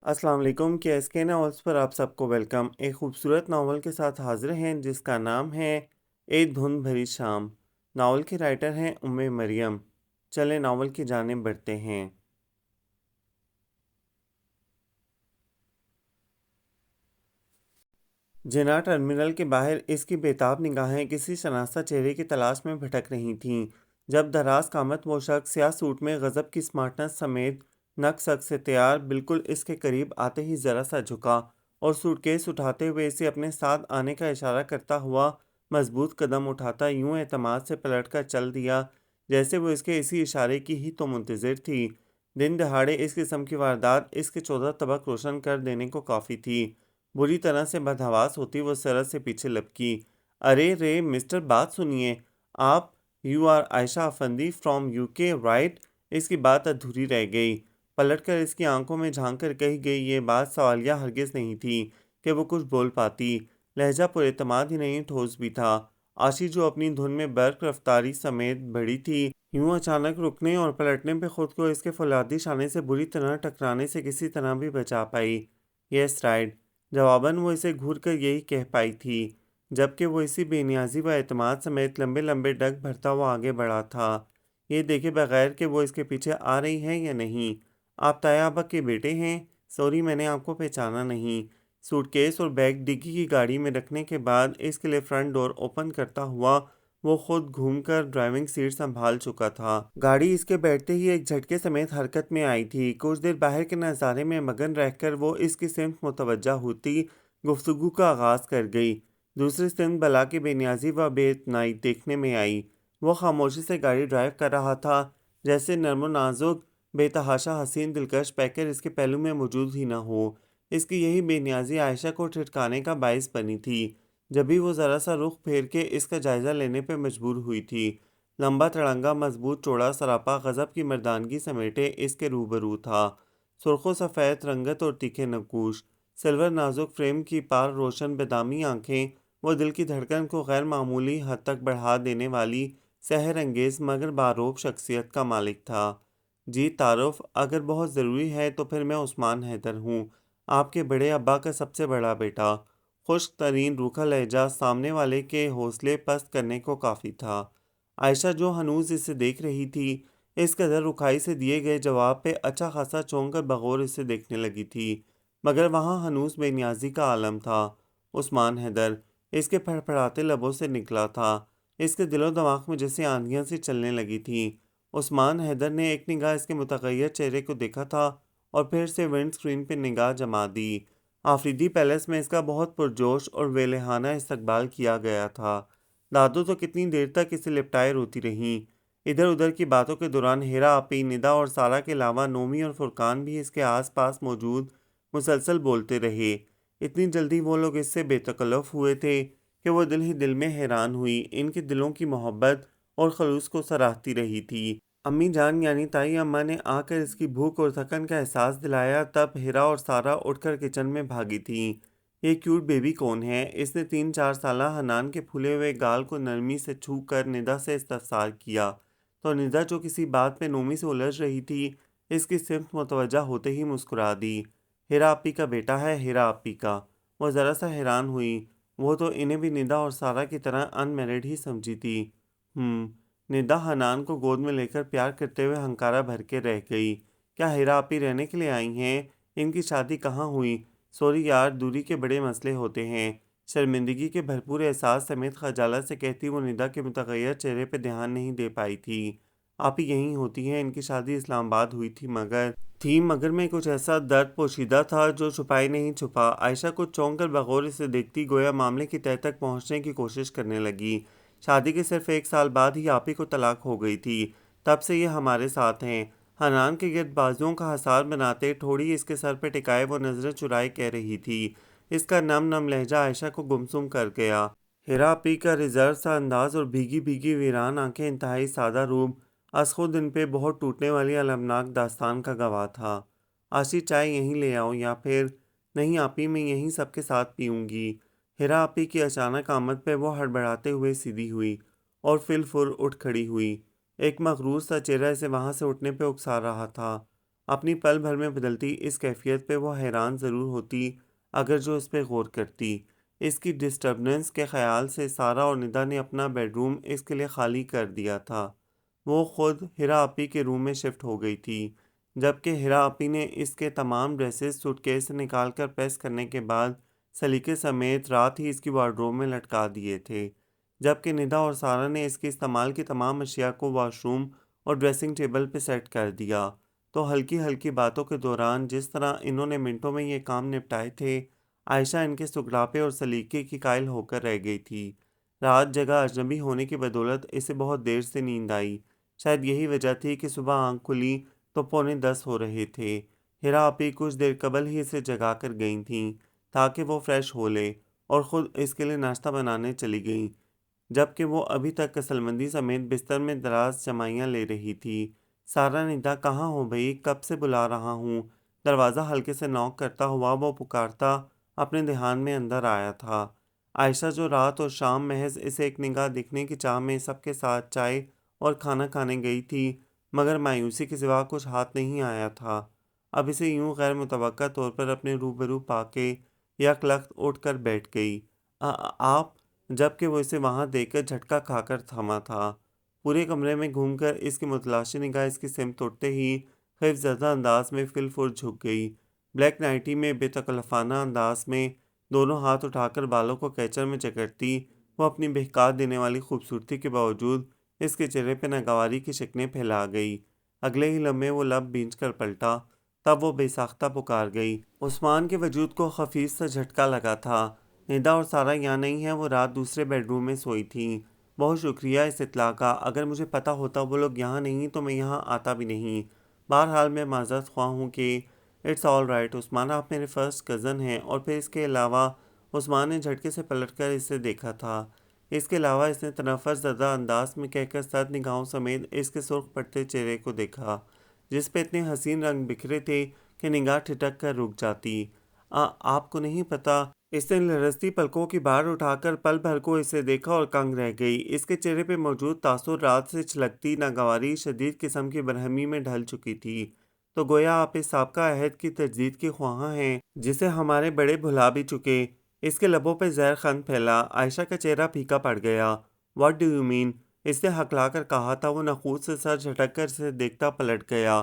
अस्सलाम वालेकुम के नावल्स पर आप सबको वेलकम। एक खूबसूरत नावल के साथ हाजिर हैं जिसका नाम है एक धुंध भरी शाम। नावल के राइटर हैं उम्मे मरियम। चलें नावल की जानिब बढ़ते हैं। जिना टर्मिनल के बाहर इसकी बेताब निगाहें किसी शनाख्ता चेहरे की तलाश में भटक रही थीं जब दराज कामत वो शख्स स्याह सूट में गजब की स्मार्टनेस समेत नक सक से तैयार बिल्कुल इसके करीब आते ही जरा सा झुका और सूटकेस उठाते हुए इसे अपने साथ आने का इशारा करता हुआ मजबूत कदम उठाता यूं एतमाद से पलट कर चल दिया जैसे वो इसके इसी इशारे की ही तो मुंतजिर थी। दिन दहाड़े इस किस्म की वारदात इसके 14 तबक रोशन कर देने को काफ़ी थी। बुरी तरह से बदहवास होती वो सरस से पीछे लपकी। अरे रे मिस्टर, बात सुनिए। आप, you are Ayesha Afandi from UK right? इसकी बात अधूरी रह गई। पलटकर इसकी आंखों में झांक कर कही गई ये बात सवालिया हरगिज नहीं थी कि वो कुछ बोल पाती। लहजा पुरएतमाद ही नहीं, ठोस भी था। आशी जो अपनी धुन में बर्क रफ्तारी समेत बढ़ी थी, यूं अचानक रुकने और पलटने पे खुद को इसके फौलादी शाने से बुरी तरह टकराने से किसी तरह भी बचा पाई। यस राइट, जवाबन वो इसे घूर कर यही कह पाई थी, जबकि वो इसी बेनियाजी व एतमाद समेत लंबे लंबे डग भरता हुआ आगे बढ़ा था, ये देखे बगैर कि वो इसके पीछे आ रही हैं या नहीं। आप तायाबा के बेटे हैं? सॉरी, मैंने आपको पहचाना नहीं। सूटकेस और बैग डिग्गी की गाड़ी में रखने के बाद इसके लिए फ्रंट डोर ओपन करता हुआ वो खुद घूमकर ड्राइविंग सीट संभाल चुका था। गाड़ी इसके बैठते ही एक झटके समेत हरकत में आई थी। कुछ देर बाहर के नज़ारे में मगन रहकर वो इसकी सिमत मुतवज्जा होती गुफ्तगू का आगाज़ कर गई। दूसरी सिमत बला की बेनियाजी व बेइतनाई देखने में आई। वो खामोशी से गाड़ी ड्राइव कर रहा था, जैसे नर्म नाजुक बेतहाशा हसीन दिलकश पैकर इसके पहलू में मौजूद ही न हो। इसकी यही बेनियाजी आयशा को ठिठकाने का बायस बनी थी। जब भी वो ज़रा सा रुख फेर के इसका जायज़ा लेने पर मजबूर हुई थी। लंबा तड़ंगा मजबूत चौड़ा सरापा गजब की मर्दानगी समेटे इसके रूबरू था। सुर्खो सफ़ेद रंगत और तीखे नकूश, सिल्वर नाजुक फ्रेम की पार रोशन बेदामी आंखें, वो दिल की धड़कन को गैर मामूली हद तक बढ़ा देने वाली सहर अंगेज मगर बारोब शख्सियत का मालिक था। जी तारुफ, अगर बहुत ज़रूरी है तो फिर मैं उस्मान हैदर हूँ, आपके बड़े अब्बा का सबसे बड़ा बेटा। खुश्क तरीन रूखा लहजा सामने वाले के हौसले पस्त करने को काफ़ी था। आयशा जो हनूज इसे देख रही थी, इस कदर रुखाई से दिए गए जवाब पे अच्छा खासा चौंक कर बगौर इसे देखने लगी थी। मगर वहाँ हनूज बेनियाजी का आलम था। उस्मान हैदर इसके फड़फड़ाते लबों से निकला था। इसके दिलो दिमाग में जैसे आंधियां सी चलने लगी थी। उस्मान हैदर ने एक निगाह इसके मुतगैर चेहरे को देखा था और फिर से विंड स्क्रीन पर निगाह जमा दी। आफरीदी पैलेस में इसका बहुत पुरजोश और वेलेहाना इस्तकबाल किया गया था। दादू तो कितनी देर तक इसे लिपटाए रोती रहीं। इधर उधर की बातों के दौरान हेरा आपी, निदा और सारा के अलावा नोमी और फुरकान भी इसके आसपास मौजूद मुसलसल बोलते रहे। इतनी जल्दी वो लोग इससे बेतकल्लुफ़ हुए थे कि वो दिल ही दिल में हैरान हुई। इनके दिलों की मोहब्बत और खलूस को सराहती रही थी। अम्मी जान यानी ताई अम्मा ने आकर इसकी भूख और थकन का एहसास दिलाया, तब हिरा और सारा उठकर किचन में भागी थीं। ये क्यूट बेबी कौन है? इसने 3-4 साला हनान के फूले हुए गाल को नरमी से छू कर निदा से इस्तफसार किया, तो निदा जो किसी बात पे नोमी से उलझ रही थी, इसकी सिमत मुतवज्जा होते ही मुस्कुरा दी। हिरा आपी का बेटा है, हिरा आपी का। वो ज़रा सा हैरान हुई। वो तो इन्हें भी निदा और सारा की तरह अनमैरिड ही समझी थी। निदा हनान को गोद में लेकर प्यार करते हुए हंकारा भर के रह गई। क्या हिरा आपी रहने के लिए आई हैं? इनकी शादी कहाँ हुई? सॉरी यार, दूरी के बड़े मसले होते हैं। शर्मिंदगी के भरपूर एहसास समेत खजालत से कहती वो निदा के मुतगैर चेहरे पे ध्यान नहीं दे पाई थी। आप ही यहीं होती हैं, इनकी शादी इस्लामाबाद हुई थी मगर में कुछ ऐसा दर्द पोशीदा था जो छुपाई नहीं छुपा। आयशा कुछ चौंक कर बगौर इसे देखती गोया मामले की तह तक पहुंचने की कोशिश करने लगी। शादी के सिर्फ 1 साल बाद ही आप ही को तलाक हो गई थी, तब से ये हमारे साथ हैं। हनान के गिर्द बाजुओं का हसार बनाते ठोड़ी इसके सर पे टिकाए वो नजरें चुराए कह रही थी। इसका नम नम लहजा आयशा को गुमसुम कर गया। हिरा पी का रिजर्व सा अंदाज और भीगी भीगी वीरान आंखें इंतहाई सादा रूप आज खुद इन पे बहुत टूटने वाली अलमनाक दास्तान का गवाह था। आशी, चाय यहीं ले आओ या फिर नहीं आपी, मैं यहीं सबके साथ पीऊँगी। हिरा आपी की अचानक आमद पे वो हड़बड़ाते हुए सीधी हुई और फिल फुर उठ खड़ी हुई। एक मगरूर सा चेहरा इसे वहाँ से उठने पे उकसा रहा था। अपनी पल भर में बदलती इस कैफियत पे वो हैरान ज़रूर होती अगर जो इस पे गौर करती। इसकी डिस्टर्बेंस के ख़्याल से सारा और निदा ने अपना बेडरूम इसके लिए खाली कर दिया था। वो खुद हिरा आपी के रूम में शिफ्ट हो गई थी, जबकि हिरा आपी ने इसके तमाम ड्रेसेस सूटकेस से निकाल कर प्रेस करने के बाद सलीके समेत रात ही इसकी वार्डरोब में लटका दिए थे। जबकि निदा और सारा ने इसके इस्तेमाल की तमाम अशिया को वॉशरूम और ड्रेसिंग टेबल पे सेट कर दिया। तो हल्की हल्की बातों के दौरान जिस तरह इन्होंने मिनटों में ये काम निपटाए थे, आयशा इनके सुगरापे और सलीके की कायल होकर रह गई थी। रात जगह अजनबी होने की बदौलत इसे बहुत देर से नींद आई। शायद यही वजह थी कि सुबह आंख खुली तो 9:45 हो रहे थे। हिरा आपी कुछ देर कबल ही इसे जगा कर गई थीं ताकि वो फ्रेश हो ले और ख़ुद इसके लिए नाश्ता बनाने चली गईं, जबकि वो अभी तक कसलमंदी समेत बिस्तर में दराज जमाइयाँ ले रही थी। सारा निदा, कहाँ हो भई? कब से बुला रहा हूँ। दरवाज़ा हल्के से नॉक करता हुआ वो पुकारता अपने ध्यान में अंदर आया था। आयशा जो रात और शाम महज इसे एक निगाह दिखने की चाह में सबके साथ चाय और खाना खाने गई थी, मगर मायूसी के सिवा कुछ हाथ नहीं आया था। अब इसे यूं गैर मुतवक्का तौर पर अपने रूबरू पाके यकलख्त उठकर बैठ गई। आप? जबकि वो इसे वहां देखकर झटका खाकर थमा था। पूरे कमरे में घूमकर इसकी मुतलाशी निगाह इसकी सिमत उठते ही खौफजदा अंदाज में फिलफुर झुक गई। ब्लैक नाइटी में बेतकल्लफाना अंदाज में दोनों हाथ उठाकर बालों को कैचर में जकड़ती वो अपनी बहका देने वाली खूबसूरती के बावजूद इसके चेहरे पर नागवारी की शिकनें फैला गई। अगले ही लम्हे वो लब भींच कर पलटा, तब वो बेसाख्ता पुकार गई। उस्मान के वजूद को खफीफ सा झटका लगा था। निदा और सारा यहाँ नहीं है, वो रात दूसरे बेडरूम में सोई थी। बहुत शुक्रिया इस इत्तला का। अगर मुझे पता होता वो लोग यहाँ नहीं तो मैं यहाँ आता भी नहीं। बहरहाल मैं माज़रत ख्वाह हूँ कि इट्स ऑल राइट उस्मान, आप मेरे फर्स्ट कज़न हैं। और फिर इसके अलावा उस्मान ने झटके से पलटकर इसे देखा था। इसके अलावा इसने तनफ़्फ़ुस ज़दा अंदाज में कहकर सर्द निगाहों समेत इसके सुर्ख पड़ते चेहरे को देखा, जिस पे इतने हसीन रंग बिखरे थे कि निगाह ठिठक कर रुक जाती। आपको नहीं पता? इसने लरजती पलकों की बाहर उठाकर पल भर को इसे देखा और कंग रह गई। इसके चेहरे पे मौजूद तासुर रात से छलकती नागवारी शदीद किस्म की बरहमी में ढल चुकी थी। तो गोया आप इस साबका अहद की तजदीद के ख्वाह हैं, जिसे हमारे बड़े भुला भी चुके। इसके लबों पे जहर खन फैला। आयशा का चेहरा फीका पड़ गया। What do you mean? इसने हकलाकर कहा था। वो नखूद से सर झटक कर इसे देखता पलट गया।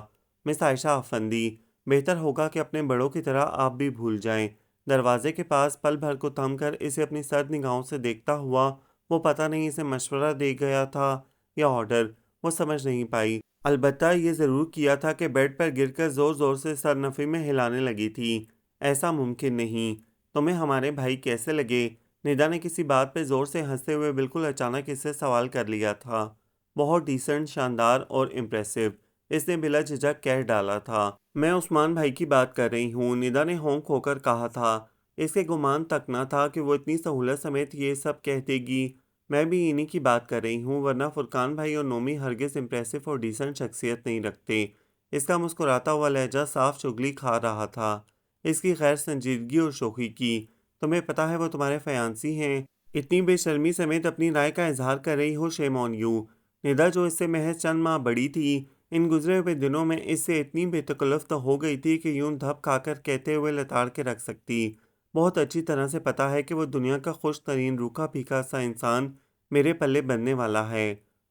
मिस आयशा अफंदी, बेहतर होगा कि अपने बड़ों की तरह आप भी भूल जाएं। दरवाजे के पास पल भर को थम कर इसे अपनी सर्द निगाहों से देखता हुआ वो पता नहीं इसे मशवरा दे गया था या ऑर्डर, वो समझ नहीं पाई। अलबत्ता ये ज़रूर किया था कि बेड पर गिरकर ज़ोर ज़ोर से सरनफी में हिलाने लगी थी। ऐसा मुमकिन नहीं। तुम्हें हमारे भाई कैसे लगे? निदा ने किसी बात पे ज़ोर से हंसते हुए बिल्कुल अचानक इससे सवाल कर लिया था। बहुत डिसेंट, शानदार और इम्प्रेसिव, इसने बिला झिझक कह डाला था। मैं उस्मान भाई की बात कर रही हूँ, निदा ने होंक होकर कहा था। इसके गुमान तक न था कि वो इतनी सहूलत समेत ये सब कह देगी। मैं भी इन्हीं की बात कर रही हूँ, वरना फुरकान भाई और नोमी हरगिज़ इम्प्रेसिव और डिसेंट शख्सियत नहीं रखते। इसका मुस्कुराता हुआ लहजा साफ चुगली खा रहा था इसकी गैर संजीदगी और शोखी की। तुम्हें पता है वो तुम्हारे फयांसी हैं? इतनी बेशर्मी समेत अपनी राय का इजहार कर रही हो, शेम ऑन यू। निदा जो इससे महज चंद माह बड़ी थी, इन गुजरे हुए दिनों में इससे इतनी बेतकल्लुफ़ तो हो गई थी कि यूं धप खाकर कहते हुए लताड़ के रख सकती। बहुत अच्छी तरह से पता है कि वो दुनिया का खुश तरीन रूखा फीका सा इंसान मेरे पल्ले बनने वाला है।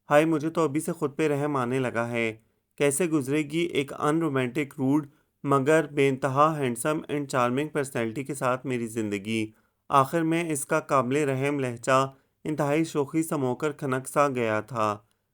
हाय, मुझे तो अभी से खुद पे रहम आने लगा है। कैसे गुजरेगी एक अनरोमांटिक, रूड मगर बेइंतहा हैंडसम एंड चार्मिंग पर्सनैलिटी के साथ मेरी ज़िंदगी। आखिर में इसका काबिले रहम लहजा इंतहाई शोखी समोकर खनक सा गया था।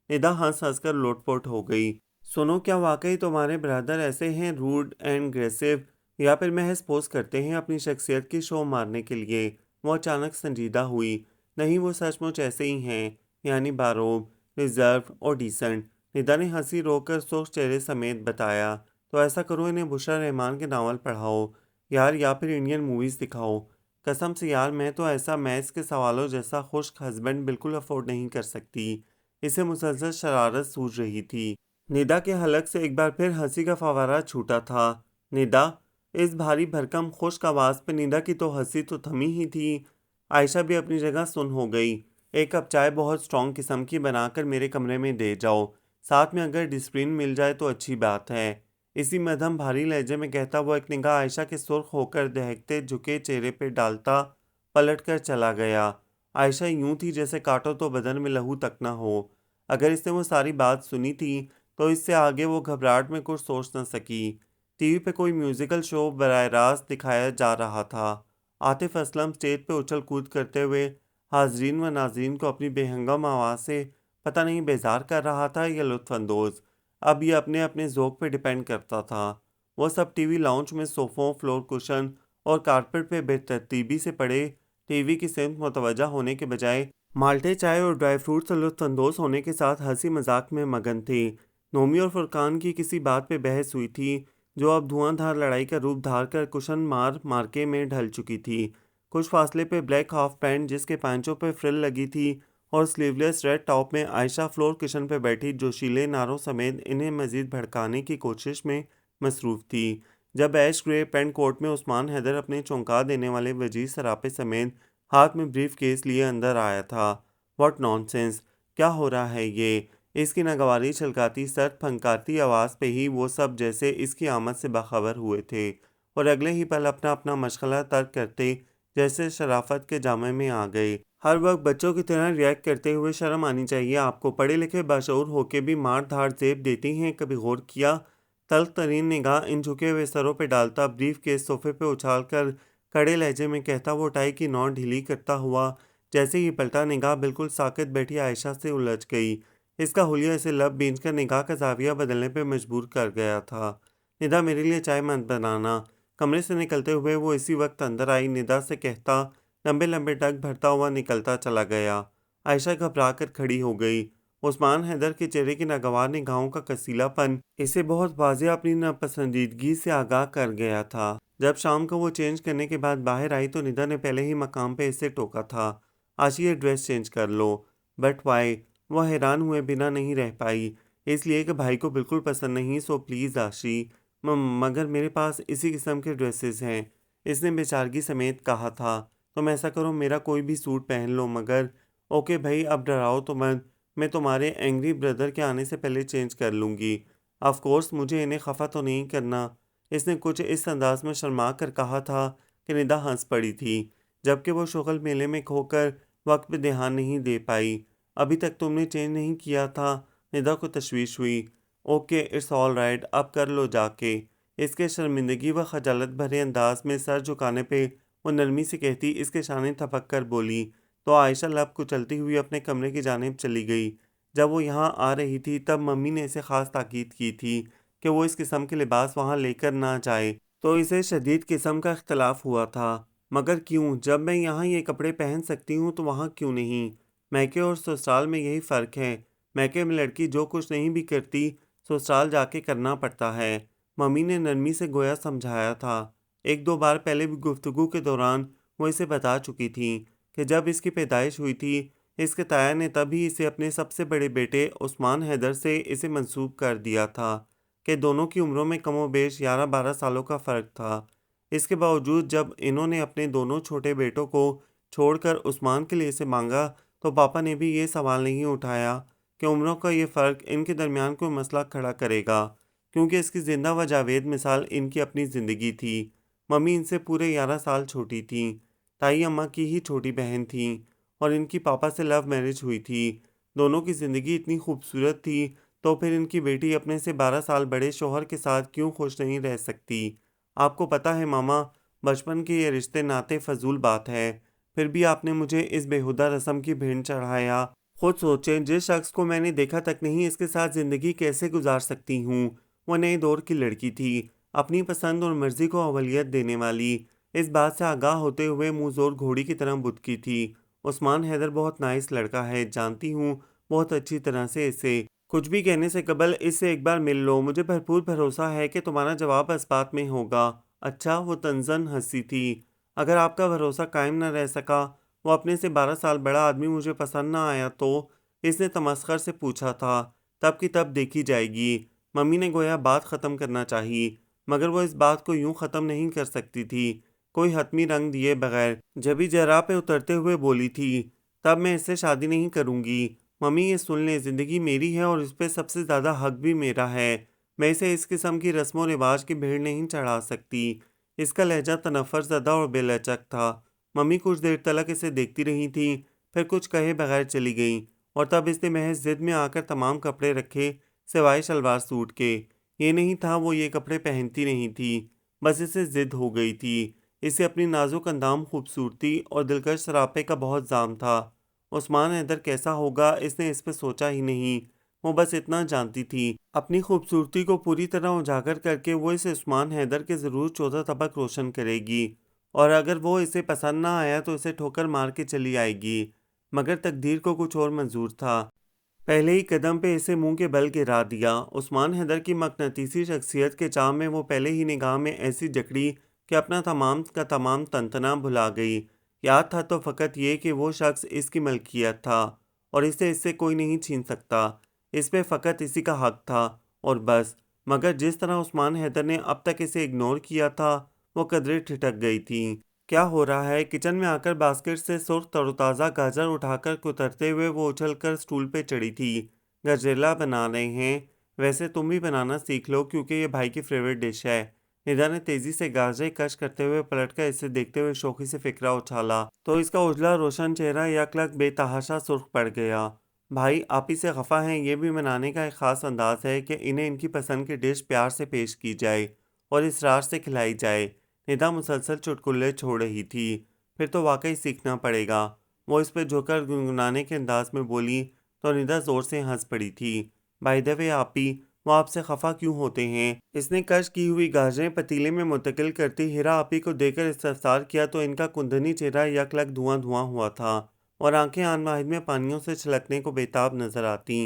निदा हंस हंस कर लोटपोट हो गई। सुनो, क्या वाकई तुम्हारे ब्रदर ऐसे हैं, रूड एंड ग्रेसिव, या फिर महज पोज करते हैं अपनी शख्सियत की शो मारने के लिए? वो अचानक संजीदा हुई। नहीं, वो सचमुच ऐसे ही हैं, यानी बारोब, रिजर्व और डिसेंट। निदा ने हंसी रोककर सुर्ख चेहरे समेत बताया। तो ऐसा करो, इन्हें बुशरा रहमान के नावल पढ़ाओ यार, या फिर इंडियन मूवीज़ दिखाओ। कसम से यार, मैं तो ऐसा मैथ्स के सवालों जैसा खुश्क हस्बैंड बिल्कुल अफोर्ड नहीं कर सकती। इसे मुसलसल शरारत सूझ रही थी। निदा के हलक से एक बार फिर हंसी का फवारा छूटा था। निदा, इस भारी भरकम खुश्क आवाज़ पे निदा की तो हंसी तो थमी ही थी। आयशा भी अपनी जगह सुन हो गई। एक कप चाय बहुत स्ट्रॉन्ग किस्म की बनाकर मेरे कमरे में दे जाओ। साथ में अगर डिस्प्रिन मिल जाए तो अच्छी बात है। इसी मध्यम भारी लहजे में कहता वो एक निगाह आयशा के सुर्ख होकर दहकते झुके चेहरे पे डालता पलट कर चला गया। आयशा यूं थी जैसे काटो तो बदन में लहू तक न हो। अगर इसने वो सारी बात सुनी थी तो इससे आगे वो घबराहट में कुछ सोच न सकी। टीवी पे कोई म्यूजिकल शो बराह रास्त दिखाया जा रहा था। आतिफ असलम स्टेज पे उछल कूद करते हुए हाजरीन व नाजरीन को अपनी बेहंगम आवाज़ से पता नहीं बेजार कर रहा था या लुत्फानंदोज। अब ये अपने अपने ज़ौक़ पे डिपेंड करता था। वो सब टीवी लाउंज में सोफ़ों, फ्लोर कुशन और कारपेट पे बेतरतीबी से पड़े टीवी की सिमत मुतवज्जा होने के बजाय माल्टे चाय और ड्राई फ्रूट से लुत्फानंदोज होने के साथ हंसी मजाक में मगन थे। नोमी और फुरकान की किसी बात पे बहस हुई थी जो अब धुआंधार लड़ाई का रूप धार कर कुशन मार मार्के में ढल चुकी थी। कुछ फासले पे ब्लैक हाफ पैंट जिसके पैंचों पे फ्रिल लगी थी और स्लीवलेस रेड टॉप में आयशा फ्लोर किचन पर बैठी जोशीले नारों समेत इन्हें मजीद भड़काने की कोशिश में मसरूफ़ थी। जब ऐश ग्रे पेंट कोट में उस्मान हैदर अपने चौंका देने वाले वजीर सरापे समेत हाथ में ब्रीफ केस लिए अंदर आया था। व्हाट नॉनसेंस, क्या हो रहा है ये? इसकी नागवारी छलकाती सर्द फंकारती आवाज़ पे ही वो सब जैसे इसकी आमद से बाखबर हुए थे और अगले ही पल अपना अपना मशगला तर्क करते जैसे शराफत के जामे में आ गए। हर वक्त बच्चों की तरह रिएक्ट करते हुए शर्म आनी चाहिए आपको। पढ़े लिखे बाशऊर होके भी मार धाड़ जेब देती हैं। कभी गौर किया? तल्ख तरीन निगाह इन झुके हुए सरों पे डालता ब्रीफ केस सोफे पे उछाल कर कड़े लहजे में कहता वो टाई की नॉट ढीली करता हुआ जैसे ही पलटा निगाह बिल्कुल साकित बैठी आयशा से उलझ गई। इसका हुलिया इसे लब बींच कर निगाह का जाविया बदलने पे मजबूर कर गया था। निदा मेरे लिए चाय मत बनाना। कमरे से निकलते हुए वो इसी वक्त अंदर आई। निदा से कहता लंबे लंबे डग भरता हुआ निकलता चला गया। आयशा घबरा कर खड़ी हो गई। उस्मान हैदर के चेहरे की नागवार निगाहों का कसीलापन इसे बहुत वाज़ेह अपनी नापसंदीदगी से आगाह कर गया था। जब शाम को वो चेंज करने के बाद बाहर आई तो निदा ने पहले ही मकाम पे इसे टोका था, आज ये ड्रेस चेंज कर लो। But why? वह हैरान हुए बिना नहीं रह पाई। इसलिए कि भाई को बिल्कुल पसंद नहीं, सो प्लीज़ आशी। मगर मेरे पास इसी किस्म के ड्रेसेस हैं, इसने बेचारगी समेत कहा था। तुम ऐसा करो मेरा कोई भी सूट पहन लो। मगर ओके भाई, अब डराओ तो मत। मैं तुम्हारे एंग्री ब्रदर के आने से पहले चेंज कर लूँगी। ऑफ कोर्स मुझे इन्हें खफा तो नहीं करना। इसने कुछ इस अंदाज में शर्मा कर कहा था कि निदा हंस पड़ी थी, जबकि वो शुगल मेले में खोकर वक्त पे ध्यान नहीं दे पाई। अभी तक तुमने चेंज नहीं किया था? निदा को तशवीश हुई। ओके इट्स ऑल राइट, अब कर लो जाके। इसके शर्मिंदगी व खजालत भरे अंदाज में सर झुकाने पे वो नरमी से कहती इसके शाने थपक कर बोली तो आयशा लब कुचलती हुई अपने कमरे की जानिब चली गई। जब वो यहाँ आ रही थी तब मम्मी ने इसे ख़ास ताकीद की थी कि वो इस किस्म के लिबास वहाँ लेकर ना जाए, तो इसे शदीद किस्म का इख्तलाफ हुआ था। मगर क्यों? जब मैं यहाँ ये कपड़े पहन सकती हूँ तो वहाँ क्यों नहीं? मैके और ससुराल में यही फ़र्क है। मैके में लड़की जो कुछ नहीं भी करती ससुराल जाके करना पड़ता है। मम्मी ने नरमी से गोया समझाया था। एक दो बार पहले भी गुफ्तगू के दौरान वो इसे बता चुकी थी कि जब इसकी पैदाइश हुई थी इसके ताया ने तभी इसे अपने सबसे बड़े बेटे उस्मान हैदर से इसे मंसूब कर दिया था कि दोनों की उम्रों में कमोबेश 11-12 सालों का फ़र्क था। इसके बावजूद जब इन्होंने अपने दोनों छोटे बेटों को छोड़कर उस्मान के लिए इसे मांगा तो पापा ने भी ये सवाल नहीं उठाया कि उम्रों का ये फ़र्क इनके दरमियान कोई मसला खड़ा करेगा, क्योंकि इसकी ज़िंदा व जावेद मिसाल इनकी अपनी ज़िंदगी थी। मम्मी इनसे पूरे 11 साल छोटी थीं। ताई अम्मा की ही छोटी बहन थीं और इनकी पापा से लव मैरिज हुई थी। दोनों की ज़िंदगी इतनी खूबसूरत थी तो फिर इनकी बेटी अपने से 12 साल बड़े शौहर के साथ क्यों खुश नहीं रह सकती? आपको पता है मामा, बचपन के ये रिश्ते नाते फजूल बात है, फिर भी आपने मुझे इस बेहुदा रस्म की भेंट चढ़ाया। खुद सोचें, जिस शख्स को मैंने देखा तक नहीं इसके साथ ज़िंदगी कैसे गुजार सकती हूँ। वो नए दौर की लड़की थी, अपनी पसंद और मर्जी को अवलियत देने वाली। इस बात से आगाह होते हुए मुँह ज़ोर घोड़ी की तरह बुदकी थी। उस्मान हैदर बहुत नाइस लड़का है, जानती हूँ बहुत अच्छी तरह से इसे। कुछ भी कहने से कबल इससे एक बार मिल लो, मुझे भरपूर भरोसा है कि तुम्हारा जवाब इस बात में होगा। अच्छा, वो तंज़न हंसी थी। अगर आपका भरोसा कायम न रह सका, वो अपने से 12 साल बड़ा आदमी मुझे पसंद ना आया तो? इसने तमस्खर से पूछा था। तब की तब देखी जाएगी। मम्मी ने गोया बात ख़त्म करना चाहिए, मगर वो इस बात को यूं ख़त्म नहीं कर सकती थी कोई हतमी रंग दिए बगैर। जबी जरा पे उतरते हुए बोली थी, तब मैं इससे शादी नहीं करूँगी। मम्मी ये सुन लें, ज़िंदगी मेरी है और इस पे सबसे ज़्यादा हक भी मेरा है। मैं इसे इस किस्म की रस्म रिवाज की भीड़ नहीं चढ़ा सकती। इसका लहजा तनफ़्फ़र ज़दा और बेलचक था। मम्मी कुछ देर तलक इसे देखती रही थी, फिर कुछ कहे बगैर चली गईं और तब इसने महज़ ज़िद में आकर तमाम कपड़े रखे सिवाय शलवार सूट के। ये नहीं था वो ये कपड़े पहनती नहीं थी, बस इसे ज़िद हो गई थी। इसे अपनी नाज़ुक अंदाम, खूबसूरती और दिलकश सरापे का बहुत ज़ाम था। उस्मान हैदर कैसा होगा इसने इस पे सोचा ही नहीं। वो बस इतना जानती थी, अपनी खूबसूरती को पूरी तरह उजागर करके वो इस उस्मान हैदर के ज़रूर 14 तबक रोशन करेगी और अगर वो इसे पसंद ना आया तो इसे ठोकर मार के चली आएगी। मगर तकदीर को कुछ और मंजूर था। पहले ही कदम पे इसे मुंह के बल गिरा दिया। उस्मान हैदर की मकनतीसी शख्सियत के चाव में वो पहले ही निगाह में ऐसी जकड़ी कि अपना तमाम का तमाम तंतना भुला गई। याद था तो फ़कत ये कि वो शख्स इसकी मलकियत था और इसे इससे कोई नहीं छीन सकता। इस पे फ़कत इसी का हक था और बस। मगर जिस तरह उस्मान हैदर ने अब तक इसे इग्नोर किया था, वो कदरें ठिठक गई थीं। क्या हो रहा है? किचन में आकर बास्केट से सुर्ख तरोताज़ा गाजर उठाकर कुतरते हुए वो उछलकर स्टूल पे चढ़ी थी। गजरेला बना रहे हैं? वैसे तुम भी बनाना सीख लो क्योंकि ये भाई की फेवरेट डिश है। निदा ने तेजी से गाजरें कश करते हुए पलटकर इसे देखते हुए शौकी से फिकरा उछाला तो इसका उजला रोशन चेहरा यकलक बेतहाशा सुर्ख पड़ गया। भाई आप ही से खफा हैं, ये भी मनाने का एक ख़ास अंदाज है कि इन्हें इनकी पसंद की डिश प्यार से पेश की जाए और इसरार से खिलाई जाए। निदा मुसलसल चुटकुले छोड़ रही थी। फिर तो वाकई सीखना पड़ेगा। वो इस पे झुककर गुनगुनाने के अंदाज में बोली तो निदा ज़ोर से हंस पड़ी थी। बाय द वे आपी, वो आपसे खफा क्यों होते हैं? इसने कश की हुई गाजरें पतीले में मुंतकिल करती हीरा आपी को देखकर इस्तफसार किया तो इनका कुंदनी चेहरा यकलक धुआं धुआं हुआ था और आंखें आन वाहिद में पानियों से छलकने को बेताब नजर आती।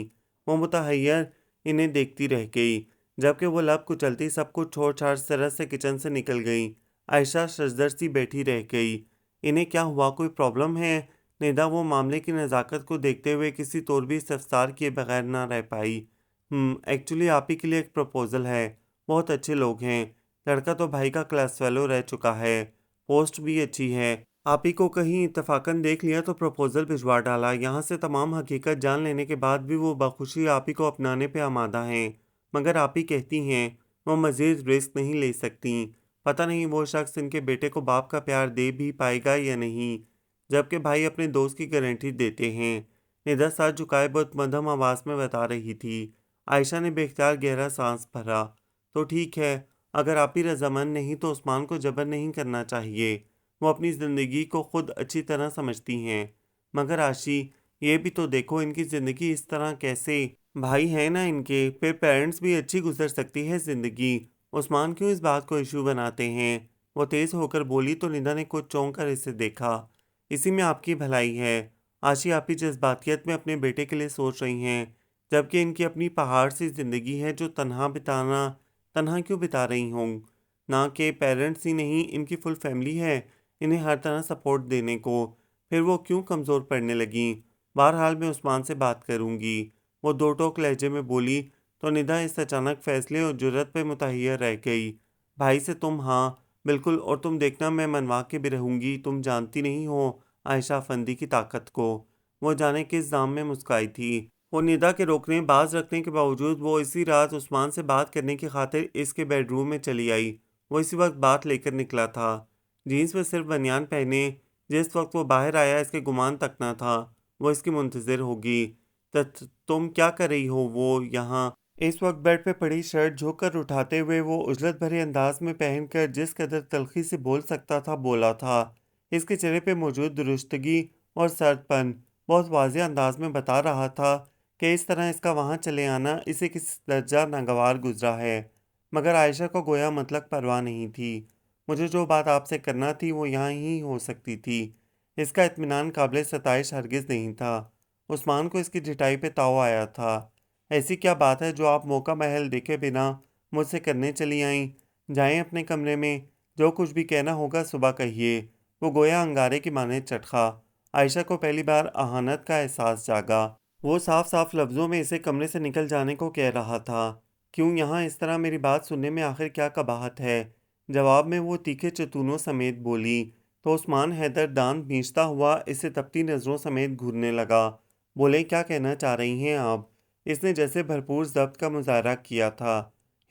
वो मुतहैयर इन्हें देखती रह गई, जबकि वो लब कुचलती सब कुछ छोड़ छाड़ सरस से किचन से निकल गई। आयशा शजदर सी बैठी रह गई। इन्हें क्या हुआ, कोई प्रॉब्लम है? निदा वो मामले की नज़ाकत को देखते हुए किसी तौर भी इस्तफसार किए बगैर ना रह पाई। एक्चुअली आप ही के लिए एक प्रपोज़ल है। बहुत अच्छे लोग हैं। लड़का तो भाई का क्लास फेलो रह चुका है। पोस्ट भी अच्छी है। आप ही को कहीं इत्तफाकन देख लिया तो प्रपोज़ल भिजवा डाला। यहाँ से तमाम हकीकत जान लेने के बाद भी वो बखुशी आप ही को अपनाने पे आमादा हैं। मगर आप ही कहती हैं वो मज़ीद रिस्क नहीं ले सकती। पता नहीं वो शख्स इनके बेटे को बाप का प्यार दे भी पाएगा या नहीं, जबकि भाई अपने दोस्त की गारंटी देते हैं। निदा सर झुकाए बहुत मध्यम आवाज़ में बता रही थी। आयशा ने बेख्तियार गहरा सांस भरा। तो ठीक है, अगर आप ही रजामंद नहीं तो उस्मान को जबर नहीं करना चाहिए। वो अपनी ज़िंदगी को खुद अच्छी तरह समझती हैं। मगर आशी, ये भी तो देखो इनकी ज़िंदगी इस तरह कैसे? भाई है ना इनके, फिर पेरेंट्स भी अच्छी गुजर सकती है ज़िंदगी। उस्मान क्यों इस बात को इशू बनाते हैं? वो तेज़ होकर बोली तो निदा ने कुछ चौंक कर इसे देखा। इसी में आपकी भलाई है। आशी आप ही जज्बातियत में अपने बेटे के लिए सोच रही हैं, जबकि इनकी अपनी पहाड़ सी ज़िंदगी है जो तनहा क्यों बिता रही हों? ना कि पेरेंट्स ही नहीं, इनकी फुल फैमिली है इन्हें हर तरह सपोर्ट देने को। फिर वो क्यों कमज़ोर पड़ने लगीं? बहरहाल मैं उस्मान से बात करूँगी। वो दो टोक लहजे में बोली तो निदा इस अचानक फैसले और जुर्रत पे मुतहैयर रह गई। भाई से तुम हाँ, बिल्कुल, और तुम देखना मैं मनवा के भी रहूँगी। तुम जानती नहीं हो आयशा अफंदी की ताकत को। वो जाने किस जाम में मुस्काई थी। वो निदा के रोकने बाज रखने के बावजूद वो इसी रात उस्मान से बात करने की खातिर इसके बेडरूम में चली आई। वो इसी वक्त बात लेकर निकला था। जीन्स में सिर्फ बनियान पहने जिस वक्त वो बाहर आया इसके गुमान तक ना था वो इसकी मुंतज़िर होगी। तुम क्या कर रही हो वो यहाँ? इस वक्त बेड पे पड़ी शर्ट झुक कर उठाते हुए वो उजलत भरे अंदाज में पहनकर जिस कदर तल्खी से बोल सकता था बोला था। इसके चेहरे पे मौजूद दुरुस्तगी और सर्दपन बहुत वाज़ेह अंदाज में बता रहा था कि इस तरह इसका वहाँ चले आना इसे किस दर्जा नागवार गुजरा है। मगर आयशा को गोया मतलब परवाह नहीं थी। मुझे जो बात आपसे करना थी वो यहाँ ही हो सकती थी। इसका इत्मीनान काबिल सताइश हरगिज़ नहीं था। उस्मान को इसकी ढिठाई पे ताव आया था। ऐसी क्या बात है जो आप मौका महल देखे बिना मुझसे करने चली आईं? जाएं अपने कमरे में, जो कुछ भी कहना होगा सुबह कहिए। वो गोया अंगारे की माने चटका। आयशा को पहली बार अहानत का एहसास जागा। वो साफ साफ लफ्ज़ों में इसे कमरे से निकल जाने को कह रहा था। क्यों यहाँ इस तरह मेरी बात सुनने में आखिर क्या कबाहत है? जवाब में वो तीखे चतूनों समेत बोली तो उस्मान हैदर दांत भींचता हुआ इसे तपती नज़रों समेत घूरने लगा। बोले क्या कहना चाह रही हैं आप? इसने जैसे भरपूर ज़ब्त का मुजाहरा किया था।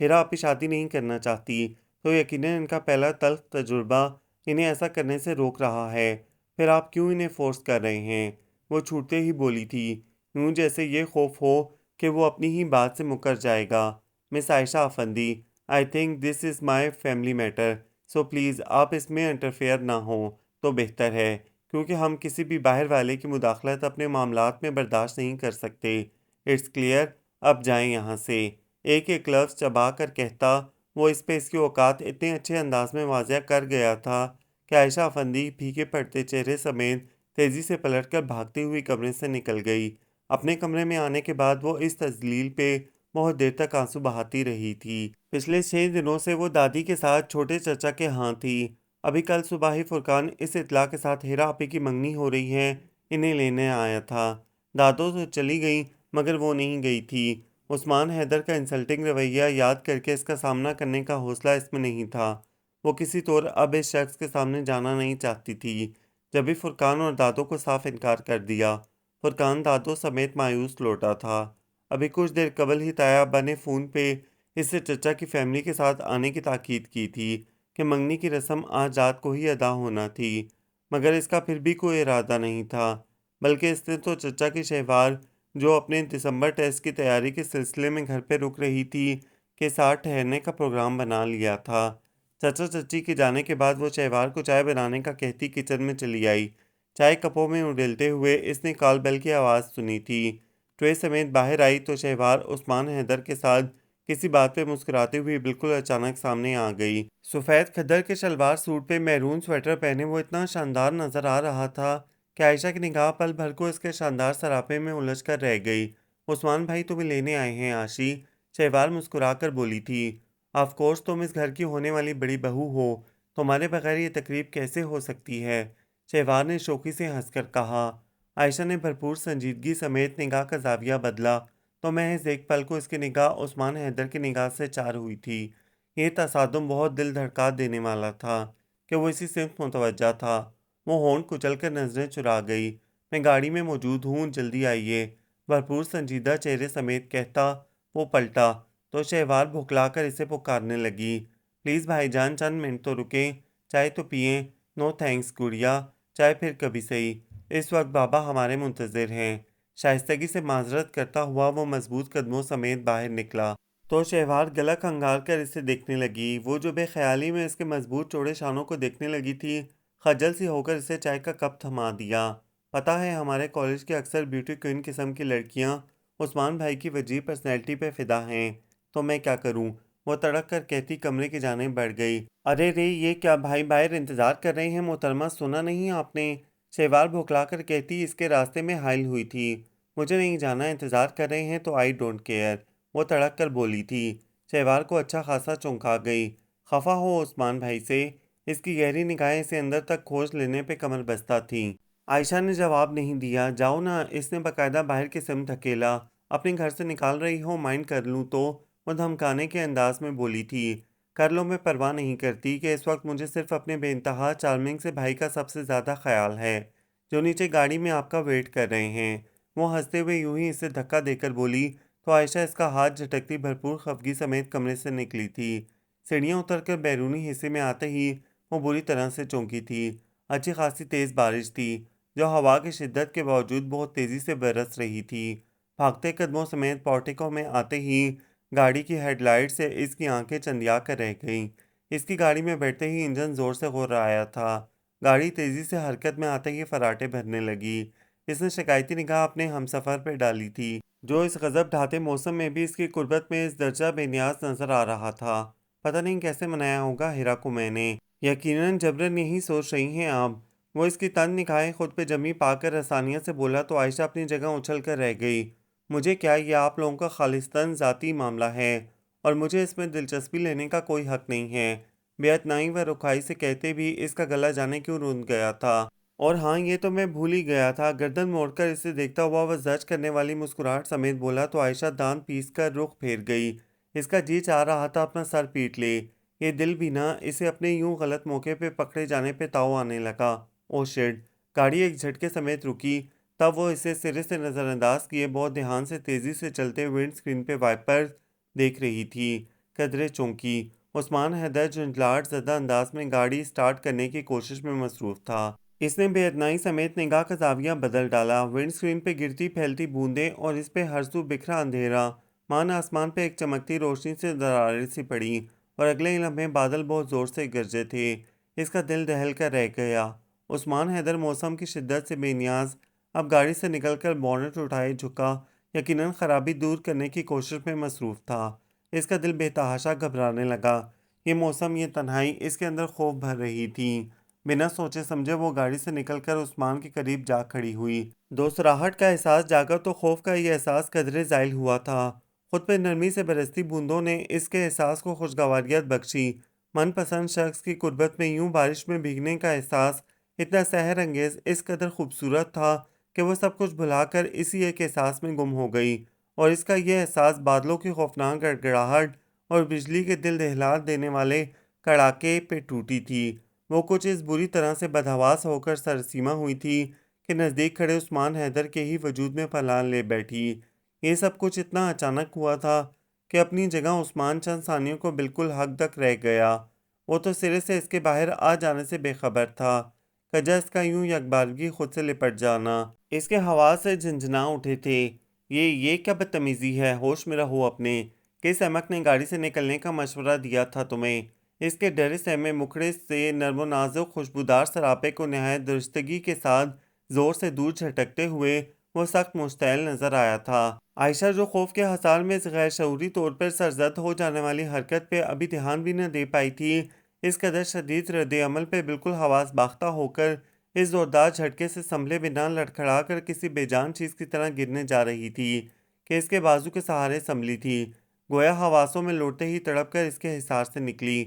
हीरा आपी शादी नहीं करना चाहती, तो यकीनन इनका पहला तल्ख तजुर्बा इन्हें ऐसा करने से रोक रहा है। फिर आप क्यों इन्हें फ़ोर्स कर रहे हैं? वो छूटते ही बोली थी, यूँ जैसे ये खौफ हो कि वो अपनी ही बात से मुकर जाएगा। Miss Ayesha Afandi, I think this is my family matter, so please आप इसमें इंटरफेयर ना हो तो बेहतर है, क्योंकि हम किसी भी बाहर वाले की मुदाखलत अपने मामलात में बर्दाश्त नहीं कर सकते। इट्स क्लियर, अब जाएं यहाँ से। एक-एक लफ्ज़ चबा कर कहता, वो इस पे इसकी औकात इतने अच्छे अंदाज में वाज़ह कर गया था कि आयशा अफंदी फीके पड़ते चेहरे समेत तेज़ी से पलटकर भागती हुई कमरे से निकल गई। अपने कमरे में आने के बाद वो इस तज़लील पे बहुत देर तक आंसू बहाती रही थी। पिछले 6 दिनों से वो दादी के साथ छोटे चचा के यहाँ थी। अभी कल सुबह ही फुरकान इस इत्तला के साथ हीरा आपी की मंगनी हो रही है, इन्हें लेने आया था। दादो तो चली गई, मगर वो नहीं गई थी। उस्मान हैदर का इंसल्टिंग रवैया याद करके इसका सामना करने का हौसला इसमें नहीं था। वो किसी तौर अब इस शख्स के सामने जाना नहीं चाहती थी। जब भी फुरकान और दादो को साफ इनकार कर दिया। फुरकान दादो समेत मायूस लौटा था। अभी कुछ देर कबल ही ताया अब्बा ने फ़ोन पे इससे चचा की फैमिली के साथ आने की ताकीद की थी कि मंगनी की रस्म आज रात को ही अदा होना थी। मगर इसका फिर भी कोई इरादा नहीं था, बल्कि इसने तो चचा की शहवार, जो अपने दिसंबर टेस्ट की तैयारी के सिलसिले में घर पे रुक रही थी, के साथ ठहरने का प्रोग्राम बना लिया था। चाचा चची के जाने के बाद वो शहवार को चाय बनाने का कहती किचन में चली आई। चाय कपों में उड़ेलते हुए इसने कॉल बेल की आवाज़ सुनी थी। ट्रे समेत बाहर आई तो शहवार उस्मान हैदर के साथ किसी बात पे मुस्कुराती हुई बिल्कुल अचानक सामने आ गई। सफ़ेद खद्दर के शलवार सूट पे मैरून स्वेटर पहने वो इतना शानदार नजर आ रहा था कि आयशा की निगाह पल भर को इसके शानदार सरापे में उलझ कर रह गई। उस्मान भाई तुम्हें लेने आए हैं आशी, शहवार मुस्कुराकर बोली थी। ऑफ कोर्स तुम इस घर की होने वाली बड़ी बहू हो, तुम्हारे बगैर ये तकरीब कैसे हो सकती है? शहवार ने शौकी से हंसकर कहा। आयशा ने भरपूर संजीदगी समेत निगाह का जाविया बदला, तो महज एक पल को इसकी निगाह उस्मान हैदर की निगाह से चार हुई थी। ये तसादुम बहुत दिल धड़का देने वाला था कि वो इसी सिमत मुतवज्जा था। वो होंठ कुचलकर नजरें चुरा गई। मैं गाड़ी में मौजूद हूँ, जल्दी आइए, भरपूर संजीदा चेहरे समेत कहता वो पलटा तो शहवार भुखलाकर इसे पुकारने लगी। प्लीज़ भाईजान चंद मिनट तो रुकें, चाय तो पिएं। नो थैंक्स गुड़िया, चाय फिर कभी सही, इस वक्त बाबा हमारे मुंतज़िर हैं। शाइस्तगी से माजरत करता हुआ वो मजबूत कदमों समेत बाहर निकला तो शहवार गला खंगाल कर इसे देखने लगी। वो जो बेख्याली में इसके मजबूत चौड़े शानों को देखने लगी थी, खज्जल सी होकर इसे चाय का कप थमा दिया। पता है हमारे कॉलेज की अक्सर ब्यूटी क्वीन किस्म की लड़कियां उस्मान भाई की वजीब पर्सनैलिटी पे फिदा हैं, तो मैं क्या करूं? वो तड़क कर कहती कमरे की जाने बढ़ गई। अरे रे, ये क्या भाई बाहर इंतजार कर रहे हैं मोहतरमा, सुना नहीं आपने? शहवार भुखलाकर कहती इसके रास्ते में हाइल हुई थी। मुझे नहीं जाना, इंतजार कर रहे हैं तो आई डोंट केयर, वो तड़क कर बोली थी। शहवार को अच्छा खासा चौंका गई। खफा हो उस्मान भाई से? इसकी गहरी निगाहें इसे अंदर तक खोज लेने पे कमर बस्ता थीं। आयशा ने जवाब नहीं दिया। जाओ ना, इसने बाकायदा बाहर की सिमत धकेला। अपने घर से निकाल रही हो, माइंड कर लूँ तो? वो धमकाने के अंदाज में बोली थी। कर लो, मैं परवाह नहीं करती कि इस वक्त मुझे सिर्फ अपने बेइंतहा चार्मिंग से भाई का सबसे ज़्यादा ख्याल है, जो नीचे गाड़ी में आपका वेट कर रहे हैं। वो हंसते हुए यूं ही इसे धक्का देकर बोली तो आयशा इसका हाथ झटकती भरपूर खफगी समेत कमरे से निकली थी। सीढ़ियाँ उतरकर बैरूनी हिस्से में आते ही वो बुरी तरह से चौंकी थी। अच्छी खासी तेज़ बारिश थी, जो हवा की शिद्दत के बावजूद बहुत तेज़ी से बरस रही थी। भागते कदमों समेत पोर्टिको में आते ही गाड़ी की हेडलाइट से इसकी आंखें चंदिया कर रह गईं। इसकी गाड़ी में बैठते ही इंजन जोर से गुर्राया था। गाड़ी तेज़ी से हरकत में आते ही फराटे भरने लगी। इसने शिकायती निगाह अपने हमसफ़र पर डाली थी, जो इस गज़ब ढाते मौसम में भी इसकी कुर्बत में इस दर्जा बेनियाज नज़र आ रहा था। पता नहीं कैसे मनाया होगा हिरा को मैंने। यकीनन जबरन यही सोच रही हैं आप। वो इसकी तन निगाहें खुद पे जमी पाकर आसानियत से बोला तो आयशा अपनी जगह उछल कर रह गई। मुझे क्या, ये आप लोगों का खालिस्तन ज़ाती मामला है और मुझे इसमें दिलचस्पी लेने का कोई हक नहीं है। बेअतनाई व रुखाई से कहते भी इसका गला जाने क्यों रुंध गया था। और हाँ, ये तो मैं भूल ही गया था। गर्दन मोड़कर इसे देखता हुआ वह जज करने वाली मुस्कुराहट समेत बोला तो आयशा दांत पीस कर रुख फेर गई। इसका जी चाह रहा था अपना सर पीट ले। ये दिल भी ना इसे अपने यूं गलत मौके पे पकड़े जाने पे ताव आने लगा। Oh shit! गाड़ी एक झटके समेत रुकी। तब वो इसे सिरे से नज़रअंदाज किए बहुत ध्यान से तेज़ी से चलते विंड स्क्रीन पे वाइपर्स देख रही थी। कदरें चौंकी। उस्मान हैदर झुंझलाहट ज़दा अंदाज में गाड़ी स्टार्ट करने की कोशिश में मसरूफ था। इसने बेअदनाई समेत निगाह का जाविया बदल डाला। विंडस्क्रीन पे गिरती फैलती बूंदें और इस पे हर सू बिखरा अंधेरा। मान आसमान पे एक चमकती रोशनी से दरारें सी पड़ी और अगले ही लम्हे बादल बहुत ज़ोर से गरजे थे। इसका दिल दहल कर रह गया। उस्मान हैदर मौसम की शिद्दत से बेनियाज अब गाड़ी से निकलकर बोनट उठाए झुका, यकीनन खराबी दूर करने की कोशिश में मसरूफ था। इसका दिल बेतहाशा घबराने लगा। ये मौसम, ये तन्हाई इसके अंदर खौफ भर रही थी। बिना सोचे समझे वो गाड़ी से निकलकर उस्मान के करीब जा खड़ी हुई। दोसराहट का एहसास जागा तो खौफ का ये एहसास कदरे ज़ाइल हुआ था। खुद पे नरमी से बरसती बूंदों ने इसके एहसास को खुशगवारियत बख्शी। मनपसंद शख्स की कुर्बत में यूं बारिश में भीगने का एहसास इतना सहर अंगेज, इस कदर खूबसूरत था कि वह सब कुछ भुलाकर इसी एक एहसास में गुम हो गई। और इसका यह एहसास बादलों की खौफनाक गड़गड़ाहट और बिजली के दिल दहला देने वाले कड़ाके पे टूटी थी। वो कुछ इस बुरी तरह से बदहवास होकर सरसीमा हुई थी कि नज़दीक खड़े उस्मान हैदर के ही वजूद में पनाह ले बैठी। ये सब कुछ इतना अचानक हुआ था कि अपनी जगह उस्मान चंद सानियों को बिल्कुल हक तक रह गया। वो तो सिरे से इसके बाहर आ जाने से बेखबर था। कजा इसका यूं यकबारगी खुद से लिपट जाना। इसके हवास से झंझना उठे थे। ये क्या बदतमीजी है, होश में रहो अपने। किस अहमक ने गाड़ी से निकलने का मशवरा दिया था तुम्हें? इसके डरे सहमे मुखड़े से नर्मो नाजुक खुशबूदार सरापे को नहायत दुरुस्तगी के साथ जोर से दूर झटकते हुए वो सख्त मुश्तैल नजर आया था। आयशा, जो खौफ के हसार में इस गैर शऊरी तौर पर सरजद हो जाने वाली हरकत पे अभी ध्यान भी न दे पाई थी, इस कदर शदीद रद्द अमल पे बिल्कुल हवास बाख्ता होकर इस जोरदार झटके से संभले बिना लड़खड़ा कर किसी बेजान चीज़ की तरह गिरने जा रही थी कि इसके बाजू के सहारे संभली थी। गोया हवासों में लौटते ही तड़प कर इसके हिसार से निकली।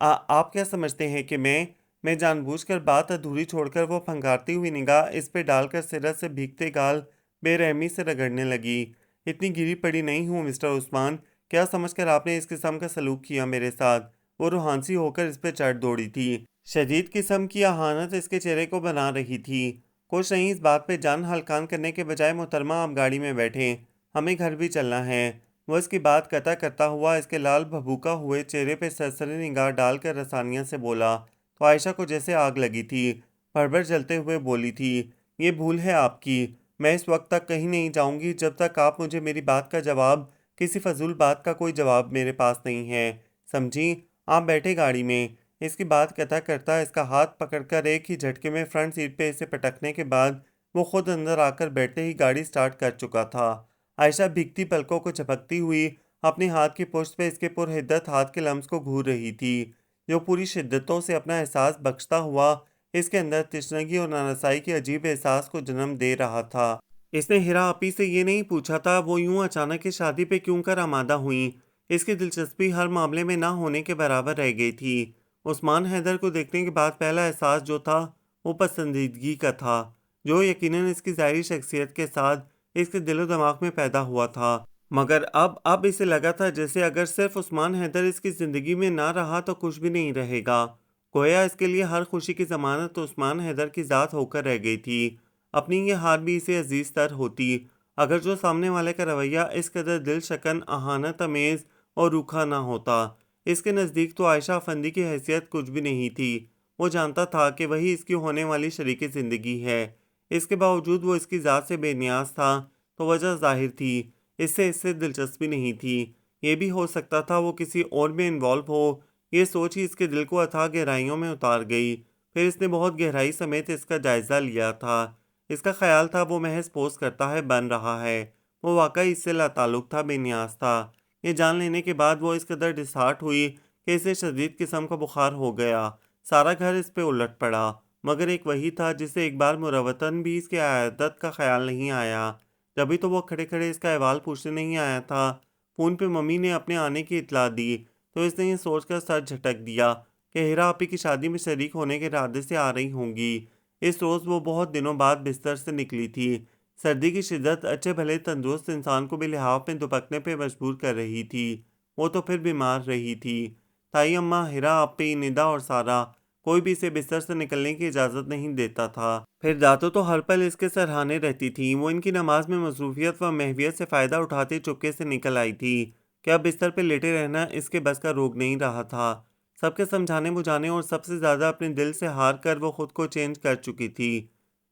आप क्या समझते हैं कि मैं जानबूझकर बात अधूरी छोड़कर वो फंगारती हुई निगाह इस पे डालकर सिरत से भीगते गाल बेरहमी से रगड़ने लगी। इतनी गिरी पड़ी नहीं हूँ मिस्टर उस्मान। क्या समझकर आपने इस किस्म का सलूक किया मेरे साथ? वो रूहानसी होकर इस पे चढ़ दौड़ी थी। शदीद किस्म की अहानत इसके चेहरे को बना रही थी। कुछ नहीं, इस बात पे जान हल्कान करने के बजाय मोहतरमा आप गाड़ी में बैठे, हमें घर भी चलना है। वह इसकी बात कता करता हुआ इसके लाल भभूका हुए चेहरे पे सरसरी निगाह डालकर रसानिया से बोला तो आयशा को जैसे आग लगी थी। भरभर जलते हुए बोली थी, ये भूल है आपकी। मैं इस वक्त तक कहीं नहीं जाऊंगी जब तक आप मुझे मेरी बात का जवाब, किसी फजूल बात का कोई जवाब मेरे पास नहीं है, समझी? आप बैठे गाड़ी में। इसकी बात कथा करता इसका हाथ पकड़कर एक ही झटके में फ्रंट सीट पे इसे पटकने के बाद वो खुद अंदर आकर बैठते ही गाड़ी स्टार्ट कर चुका था। आयशा भीगती पलकों को झपकती हुई अपने हाथ की पुष्ट पे इसके पुरहिद्दत हाथ के लम्स को घूर रही थी, जो पूरी शिद्दतों से अपना एहसास बख्शता हुआ इसके अंदर तिश्नगी और नारसाई के अजीब एहसास को जन्म दे रहा था। इसने हिरा आपी से ये नहीं पूछा था वो यूं अचानक इस शादी पे क्यों कर आमादा हुई। इसकी दिलचस्पी हर मामले में ना होने के बराबर रह गई थी। उस्मान हैदर को देखने के बाद पहला एहसास जो था वो पसंदीदगी का था, जो यकीनन इसकी ज़ाहिरी शख्सियत के साथ इसके दिलो दिमाग में पैदा हुआ था। मगर अब इसे लगा था जैसे अगर सिर्फ उस्मान हैदर इसकी ज़िंदगी में ना रहा तो कुछ भी नहीं रहेगा। गोया इसके लिए हर खुशी की ज़मानत तो उस्मान हैदर की ज़ात होकर रह गई थी। अपनी ये हार भी इसे अजीज तर होती अगर जो सामने वाले का रवैया इस कदर दिल शकन, अहानत अमेज़ और रूखा ना होता। इसके नज़दीक तो आयशा अफंदी की हैसियत कुछ भी नहीं थी। वो जानता था कि वही इसकी होने वाली शरीक ज़िंदगी है। इसके बावजूद वो इसकी ज़ात से बेनियाज था, तो वजह जाहिर थी, इससे दिलचस्पी नहीं थी। ये भी हो सकता था वो किसी और में इन्वॉल्व हो। ये सोच ही इसके दिल को अथाह गहराइयों में उतार गई। फिर इसने बहुत गहराई समेत इसका जायज़ा लिया था। इसका ख्याल था वो महज पोस्ट करता है, बन रहा है। वो वाकई इससे लाताल्लुक था, बेनियाज था। ये जान लेने के बाद वो इस कदर डिसहार्ट हुई कि इसे शदीद किस्म का बुखार हो गया। सारा घर इस पे उलट पड़ा, मगर एक वही था जिसे एक बार मुरवतन भी इसके आदत का ख्याल नहीं आया। तभी तो वो खड़े खड़े इसका अहवाल पूछने नहीं आया था। फ़ोन पे मम्मी ने अपने आने की इतला दी तो इसने ये सोचकर सर झटक दिया कि हिरा आपी की शादी में शरीक होने के इरादे से आ रही होंगी। इस रोज़ वो बहुत दिनों बाद बिस्तर से निकली थी। सर्दी की शिद्दत अच्छे भले तंदुरुस्त इंसान को भी लिहाफ में दुबकने पे मजबूर कर रही थी। वो तो फिर बीमार रही थी। ताई अम्मा, हिरा आपी, निदा और सारा, कोई भी इसे बिस्तर से निकलने की इजाज़त नहीं देता था। फिर दातो तो हर पल इसके सराहने रहती थी। वो इनकी नमाज में मसरूफियत व महवियत से फ़ायदा उठाती चुपके से निकल आई थी। कि अब बिस्तर पे लेटे रहना इसके बस का रोग नहीं रहा था। सबके समझाने बुझाने और सबसे ज़्यादा अपने दिल से हार कर वो खुद को चेंज कर चुकी थी।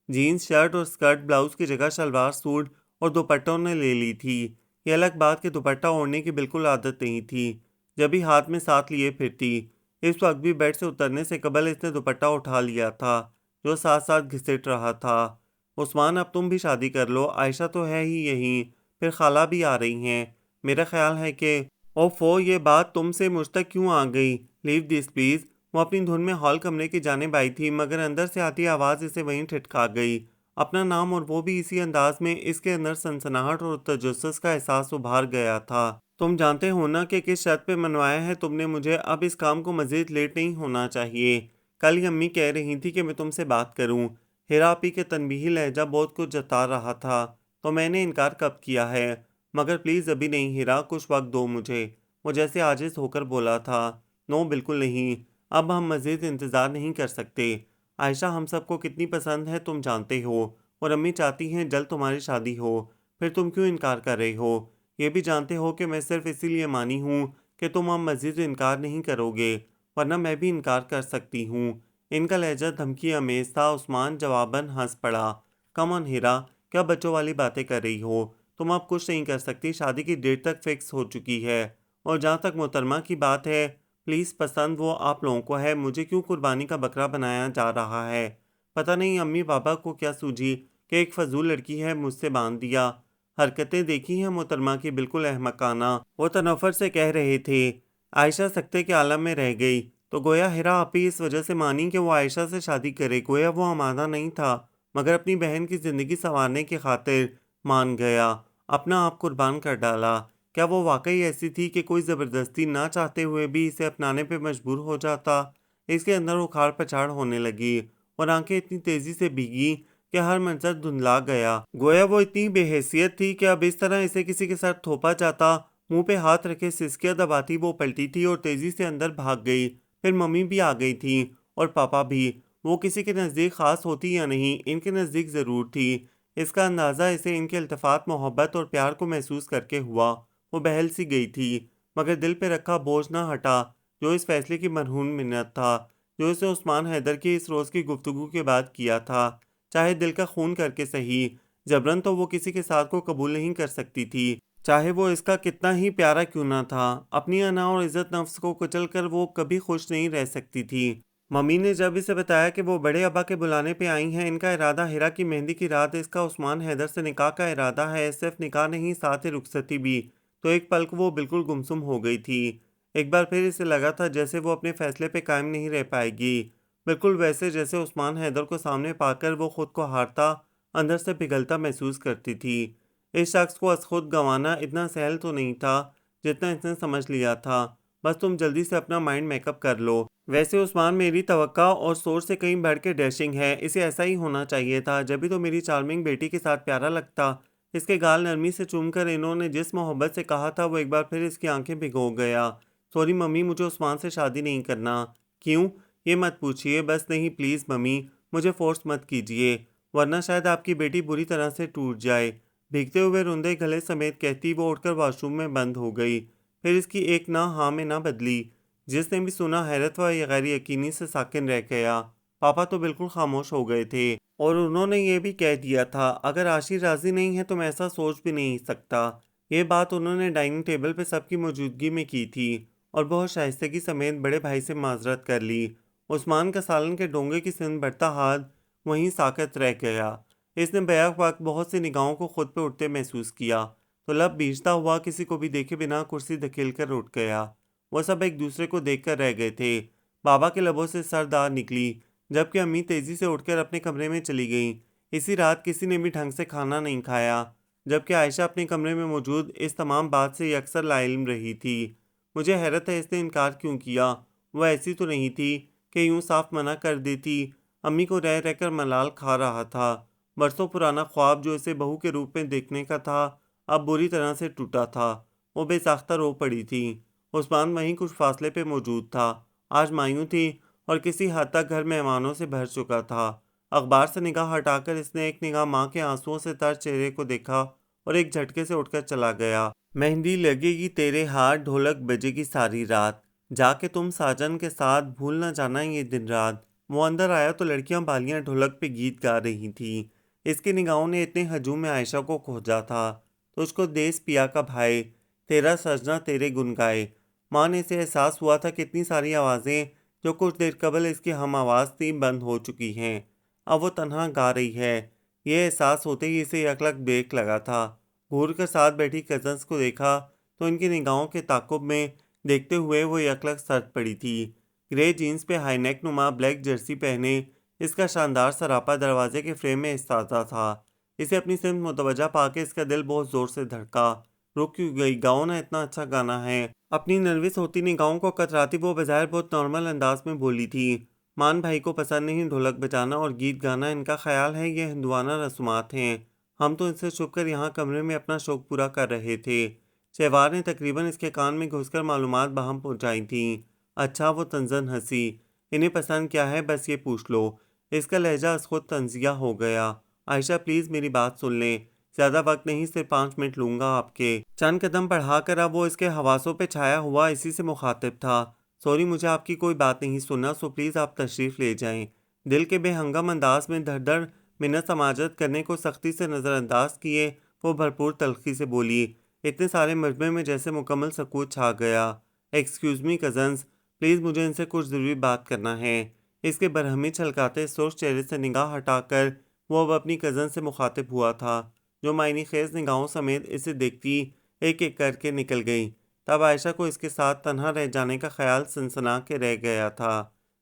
जीन्स शर्ट और स्कर्ट ब्लाउज की जगह शलवार सूट और दुपट्टों ने ले ली थी। ये अलग बात कि दुपट्टा ओढ़ने की बिल्कुल आदत नहीं थी, जब भी हाथ में साथ लिए फिरती। इस वक्त भी बेड से उतरने से कबल इसने दुपट्टा उठा लिया था, जो साथ साथ घिसट रहा था। उस्मान, अब तुम भी शादी कर लो, आयशा तो है ही यहीं, फिर खाला भी आ रही हैं। मेरा ख्याल है कि ओफो, ये बात तुमसे मुझ तक क्यों आ गई? Leave this please. वो अपनी धुन में हॉल कमरे की जानिब आई थी, मगर अंदर से आती आवाज़ इसे वहीं ठिठका गई। अपना नाम, और वो भी इसी अंदाज में। इसके अंदर सनसनाहट और तजस्सुस का एहसास उभार गया था। तुम जानते हो ना कि किस शर्त पे मनवाया है तुमने मुझे? अब इस काम को मजीद लेट नहीं होना चाहिए। कल ही अम्मी कह रही थी कि मैं तुमसे बात करूं। हेरा आपी के तनबीही लहजा बहुत कुछ जता रहा था, तो मैंने इनकार कब किया है? मगर प्लीज़ अभी नहीं हीरा, कुछ वक्त दो मुझे। वो जैसे आजिज़ होकर बोला था। नो, बिल्कुल नहीं। अब हम मज़ीद इंतज़ार नहीं कर सकते। आयशा हम सबको कितनी पसंद है तुम जानते हो, और अम्मी चाहती हैं जल्द तुम्हारी शादी हो। फिर तुम क्यों इनकार कर रहे हो? ये भी जानते हो कि मैं सिर्फ इसीलिए मानी हूँ कि तुम अब मज़ीद इनकार नहीं करोगे, वरना मैं भी इनकार कर सकती हूँ। इनका लहजा धमकी अमेज था। उस्मान जवाबन हंस पड़ा। कम ऑन हीरा, क्या बच्चों वाली बातें कर रही हो? तुम अब कुछ नहीं कर सकती, शादी की डेट तक फिक्स हो चुकी है। और जहाँ तक मोहतरमा की बात है, प्लीज़ पसंद वो आप लोगों को है, मुझे क्यों कुर्बानी का बकरा बनाया जा रहा है? पता नहीं अम्मी पापा को क्या सूझी कि एक फजूल लड़की है मुझसे बांध दिया। हरकतें देखी हैं मोहतरमा की, बिल्कुल अहमकाना। वो तनफ़्फ़ुर से कह रहे थे। आयशा सकते के आलम में रह गई, तो गोया हिरा आपी इस वजह से मानी कि वो आयशा से शादी करे। गोया वो आमादा नहीं था, मगर अपनी बहन की ज़िंदगी संवारने की खातिर मान गया, अपना आप कुर्बान कर डाला। क्या वो वाकई ऐसी थी कि कोई ज़बरदस्ती ना चाहते हुए भी इसे अपनाने पे मजबूर हो जाता? इसके अंदर उखाड़ पछाड़ होने लगी, और आंखें इतनी तेज़ी से भीगी कि हर मंजर धुंधला गया। गोया वो इतनी बेहैसियत थी कि अब इस तरह इसे किसी के साथ थोपा जाता। मुंह पे हाथ रखे सिसकियां दबाती वो पलटी थी और तेजी से अंदर भाग गई। फिर मम्मी भी आ गई थी, और पापा भी। वो किसी के नज़दीक ख़ास होती या नहीं, इनके नज़दीक ज़रूर थी। इसका अंदाज़ा इसे इनके इल्तफ़ात, मोहब्बत और प्यार को महसूस करके हुआ। वो बहल सी गई थी, मगर दिल पे रखा बोझ ना हटा, जो इस फैसले की मरहून मिन्नत था, जो इसे उस्मान हैदर की इस रोज़ की गुफ्तगू के बाद किया था। चाहे दिल का खून करके सही, जबरन तो वो किसी के साथ को कबूल नहीं कर सकती थी, चाहे वो इसका कितना ही प्यारा क्यों ना था। अपनी अना और इज्जत नफ्स को कुचल कर वो कभी खुश नहीं रह सकती थी। मम्मी ने जब इसे बताया कि वो बड़े अब्बा के बुलाने पे आई हैं, इनका इरादा हिरा की मेहंदी की रात इसका उस्मान हैदर से निकाह का इरादा है, सिर्फ निकाह नहीं साथ ही रुखसती भी, तो एक पल को वो बिल्कुल गुमसुम हो गई थी। एक बार फिर इसे लगा था जैसे वो अपने फैसले पे कायम नहीं रह पाएगी, बिल्कुल वैसे जैसे उस्मान हैदर को सामने पाकर वो खुद को हारता, अंदर से पिघलता महसूस करती थी। इस शख्स को अज खुद गंवाना इतना सहल तो नहीं था जितना इसने समझ लिया था। बस तुम जल्दी से अपना माइंड मेकअप कर लो। वैसे उस्मान मेरी तवक्का और सोच से कहीं बढ़ के डैशिंग है, इसे ऐसा ही होना चाहिए था, जब भी तो मेरी चार्मिंग बेटी के साथ प्यारा लगता। इसके गाल नरमी से चूमकर इन्होंने जिस मोहब्बत से कहा था वो एक बार फिर इसकी आंखें भिगो गया। सॉरी मम्मी, मुझे उस्मान से शादी नहीं करना। क्यों? ये मत पूछिए, बस नहीं प्लीज़ मम्मी, मुझे फोर्स मत कीजिए, वरना शायद आपकी बेटी बुरी तरह से टूट जाए। भीगते हुए रुंधे गले समेत कहती वो उठकर वॉशरूम में बंद हो गई। फिर इसकी एक ना हाँ में ना बदली। जिसने भी सुना हैरत व गैर यकीनी से साकिन रह गया। पापा तो बिल्कुल खामोश हो गए थे, और उन्होंने ये भी कह दिया था अगर आशी राजी नहीं है तो मैं ऐसा सोच भी नहीं सकता। ये बात उन्होंने डाइनिंग टेबल पर सबकी मौजूदगी में की थी, और बहुत शाइस्तगी समेत बड़े भाई से माजरत कर ली। उस्मान का सालन के डोंगे की सिन बढ़ता हाथ वहीं साकत रह गया। इसने बैक वक्त बहुत सी निगाहों को खुद पे उठते महसूस किया, तो लब भीजता हुआ किसी को भी देखे बिना कुर्सी धकेल कर उठ गया। वो सब एक दूसरे को देखकर रह गए थे। बाबा के लबों से सरदार निकली, जबकि अम्मी तेजी से उठकर अपने कमरे में चली गईं। इसी रात किसी ने भी ढंग से खाना नहीं खाया, जबकि आयशा अपने कमरे में मौजूद इस तमाम बात से अक्सर लाइल्म रही थी। मुझे हैरत है इसने इनकार क्यों किया। वह ऐसी तो नहीं थी कि यूं साफ मना कर देती। अम्मी को रह रहकर मलाल खा रहा था। बरसों पुराना ख्वाब जो इसे बहू के रूप में देखने का था, अब बुरी तरह से टूटा था। वो बेसाख्ता रो पड़ी थी। उस्मान वहीं कुछ फासले पे मौजूद था। आज मायूं थी, और किसी हद तक घर मेहमानों से भर चुका था। अखबार से निगाह हटाकर इसने एक निगाह माँ के आंसुओं से तर चेहरे को देखा, और एक झटके से उठकर चला गया। मेहंदी लगेगी तेरे हाथ, ढोलक बजेगी सारी रात, जाके तुम साजन के साथ भूल ना जाना ये दिन रात। वो अंदर आया तो लड़कियां बालियां ढोलक पे गीत गा रही थी। इसकी निगाहों ने इतने हजूम में आयशा को खोजा था। तुझको देश पिया का भाई, तेरा सजना तेरे गुन गाए। माँ ने इसे एहसास हुआ था कि इतनी सारी आवाज़ें जो कुछ देर कबल इसकी हम आवाज़ थी बंद हो चुकी हैं। अब वो तन्हा गा रही है। ये एहसास होते ही इसे यकलक ब्रेक लगा था। घूर कर साथ बैठी कजन्स को देखा तो इनकी निगाहों के ताक़ुब में देखते हुए वो यकलक सर्द पड़ी थी। ग्रे जीन्स पे हाईनेक नुमा ब्लैक जर्सी पहने इसका शानदार सरापा दरवाजे के फ्रेम में इस्ताता था। इसे अपनी सिमत मुतवज्जा पाके इसका दिल बहुत ज़ोर से धड़का। रुक क्यों गई? गाओ ना, इतना अच्छा गाना है। अपनी नर्वस होती निगाहों को कतराती वो बज़ाहिर बहुत नॉर्मल अंदाज में बोली थी। मान भाई को पसंद नहीं ढोलक बजाना और गीत गाना, इनका ख्याल है ये हिंदुआना रस्मात हैं। हम तो इनसे छुपकर यहाँ कमरे में अपना शौक पूरा कर रहे थे। शहवार ने तकरीबन इसके कान में घुसकर मालूमात बहम पहुँचाई थी। अच्छा, वो तंजन हंसी। इन्हें पसंद क्या है बस ये पूछ लो। इसका लहजा खुद तंजिया हो गया। आयशा प्लीज़ मेरी बात सुन लें। ज़्यादा वक्त नहीं, सिर्फ 5 मिनट लूँगा आपके। चंद कदम बढ़ाकर अब वो इसके हवासों पे छाया हुआ इसी से मुखातिब था। सॉरी, मुझे आपकी कोई बात नहीं सुनना, सो प्लीज़ आप तशरीफ़ ले जाएं। दिल के बेहंगम अंदाज में धड़ धड़ मिन्नत समाजत करने को सख्ती से नज़रअंदाज किए वो भरपूर तलखी से बोली। इतने सारे मजमे में जैसे मुकम्मल सकूत छा गया। एक्सक्यूज़ मी कज़न्स, प्लीज़ मुझे इनसे कुछ ज़रूरी बात करना है। इसके बरहमी छलकाते सोच चेहरे से निगाह हटाकर वो अब अपनी कज़न से मुखातिब हुआ था, जो मायनी खेज निगाहों समेत इसे देखती एक एक करके निकल गई। तब आयशा को इसके साथ तन्हा रह जाने का ख्याल सनसना के रह गया था।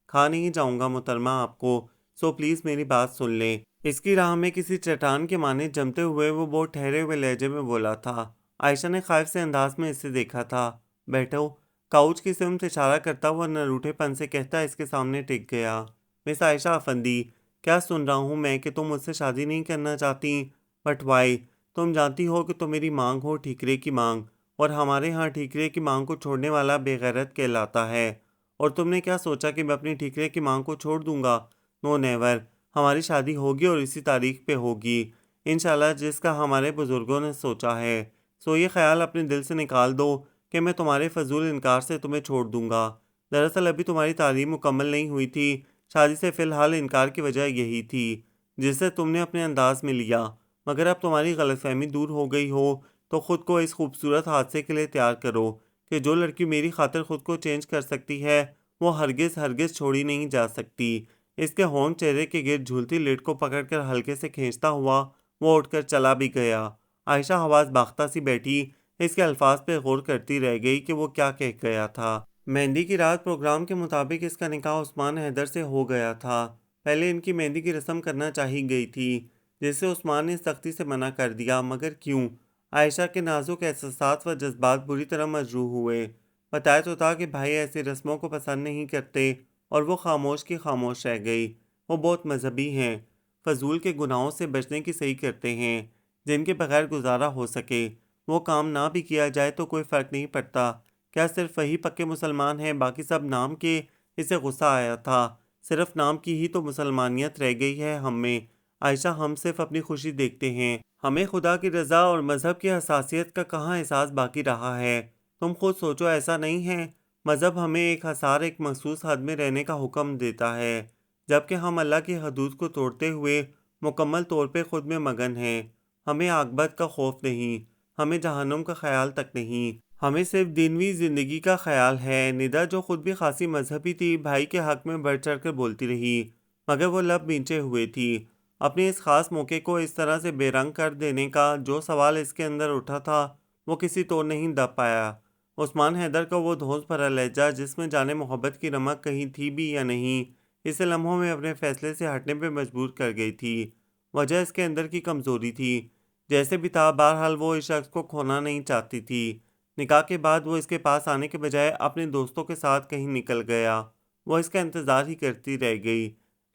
खा नहीं जाऊंगा मोहतरमा आपको, सो प्लीज़ मेरी बात सुन लें। इसकी राह में किसी चट्टान के माने जमते हुए वो बहुत ठहरे हुए लहजे में बोला था। आयशा ने खौफ से अंदाज में इसे देखा था। बैठो। काउच की सिमत इशारा करता हुआ नरूठेपन से कहता इसके सामने टिक गया। मिस आयशा अफंदी, क्या सुन रहा हूँ मैं कि तुम मुझसे शादी नहीं करना चाहती? But why? तुम जानती हो कि तो मेरी मांग हो ठीकरे की मांग, और हमारे यहाँ ठीकरे की मांग को छोड़ने वाला बेगैरत कहलाता है। और तुमने क्या सोचा कि मैं अपनी ठीकरे की मांग को छोड़ दूंगा? No never. हमारी शादी होगी और इसी तारीख पे होगी इंशाल्लाह, जिसका हमारे बुजुर्गों ने सोचा है। सो ये ख्याल अपने दिल से निकाल दो कि मैं तुम्हारे फजूल इनकार से तुम्हें छोड़ दूंगा। दरअसल अभी तुम्हारी तालीम मुकम्मल नहीं हुई थी। शादी से फ़िलहाल इनकार की वजह यही थी, जिसे तुमने अपने अंदाज में लिया। मगर अब तुम्हारी गलतफहमी दूर हो गई हो तो ख़ुद को इस खूबसूरत हादसे के लिए तैयार करो कि जो लड़की मेरी खातिर ख़ुद को चेंज कर सकती है वो हरगिज़ हरगिज़ छोड़ी नहीं जा सकती। इसके होंठ चेहरे के गिर्द झूलती लिड को पकड़कर हल्के से खींचता हुआ वो उठकर चला भी गया। आयशा हवास बाख्ता सी बैठी इसके अल्फाज पे गौर करती रह गई कि वो क्या कह गया था। मेहंदी की रात प्रोग्राम के मुताबिक इसका निकाह उस्मान हैदर से हो गया था। पहले इनकी मेहंदी की रस्म करना चाही गई थी, जिसे उस्मान ने सख्ती से मना कर दिया। मगर क्यों? आयशा के नाजुक एहसासात व जज्बात बुरी तरह मजरूह हुए। बताया तो था कि भाई ऐसी रस्मों को पसंद नहीं करते, और वो खामोश की खामोश रह गई। वो बहुत मजहबी हैं, फजूल के गुनाहों से बचने की सही करते हैं, जिनके बगैर गुजारा हो सके। वो काम ना भी किया जाए तो कोई फ़र्क नहीं पड़ता। क्या सिर्फ वही पक्के मुसलमान हैं, बाकी सब नाम के? इसे गुस्सा आया था। सिर्फ नाम की ही तो मुसलमानियत रह गई है हम में। आयशा, हम सिर्फ अपनी खुशी देखते हैं, हमें खुदा की रज़ा और मज़हब की हसासियत का कहाँ एहसास बाकी रहा है। तुम खुद सोचो, ऐसा नहीं है? मज़हब हमें एक हसार एक मखसूस हद में रहने का हुक्म देता है, जबकि हम अल्लाह की हदूद को तोड़ते हुए मुकम्मल तौर पे खुद में मगन हैं। हमें आक़िबत का खौफ नहीं, हमें जहन्नुम का ख्याल तक नहीं, हमें सिर्फ दीनवी ज़िंदगी का ख्याल है। निदा, जो खुद भी खासी मजहबी थी, भाई के हक़ में बढ़ चढ़ कर बोलती रही, मगर वो लब भींचे हुए थी। अपने इस ख़ास मौके को इस तरह से बेरंग कर देने का जो सवाल इसके अंदर उठा था, वो किसी तौर नहीं दब पाया। उस्मान हैदर का वो धौंस भरा लहजा, जिसमें जाने मोहब्बत की रमक कहीं थी भी या नहीं, इसे लम्हों में अपने फैसले से हटने पर मजबूर कर गई थी। वजह इसके अंदर की कमज़ोरी थी। जैसे भी था, बहरहाल वो इस शख्स को खोना नहीं चाहती थी। निकाह के बाद वो इसके पास आने के बजाय अपने दोस्तों के साथ कहीं निकल गया। वो इसका इंतज़ार ही करती रह गई।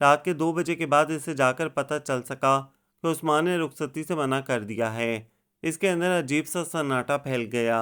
रात के 2 बजे के बाद इसे जाकर पता चल सका कि उस्मान ने रुखसती से मना कर दिया है। इसके अंदर अजीब सा सन्नाटा फैल गया।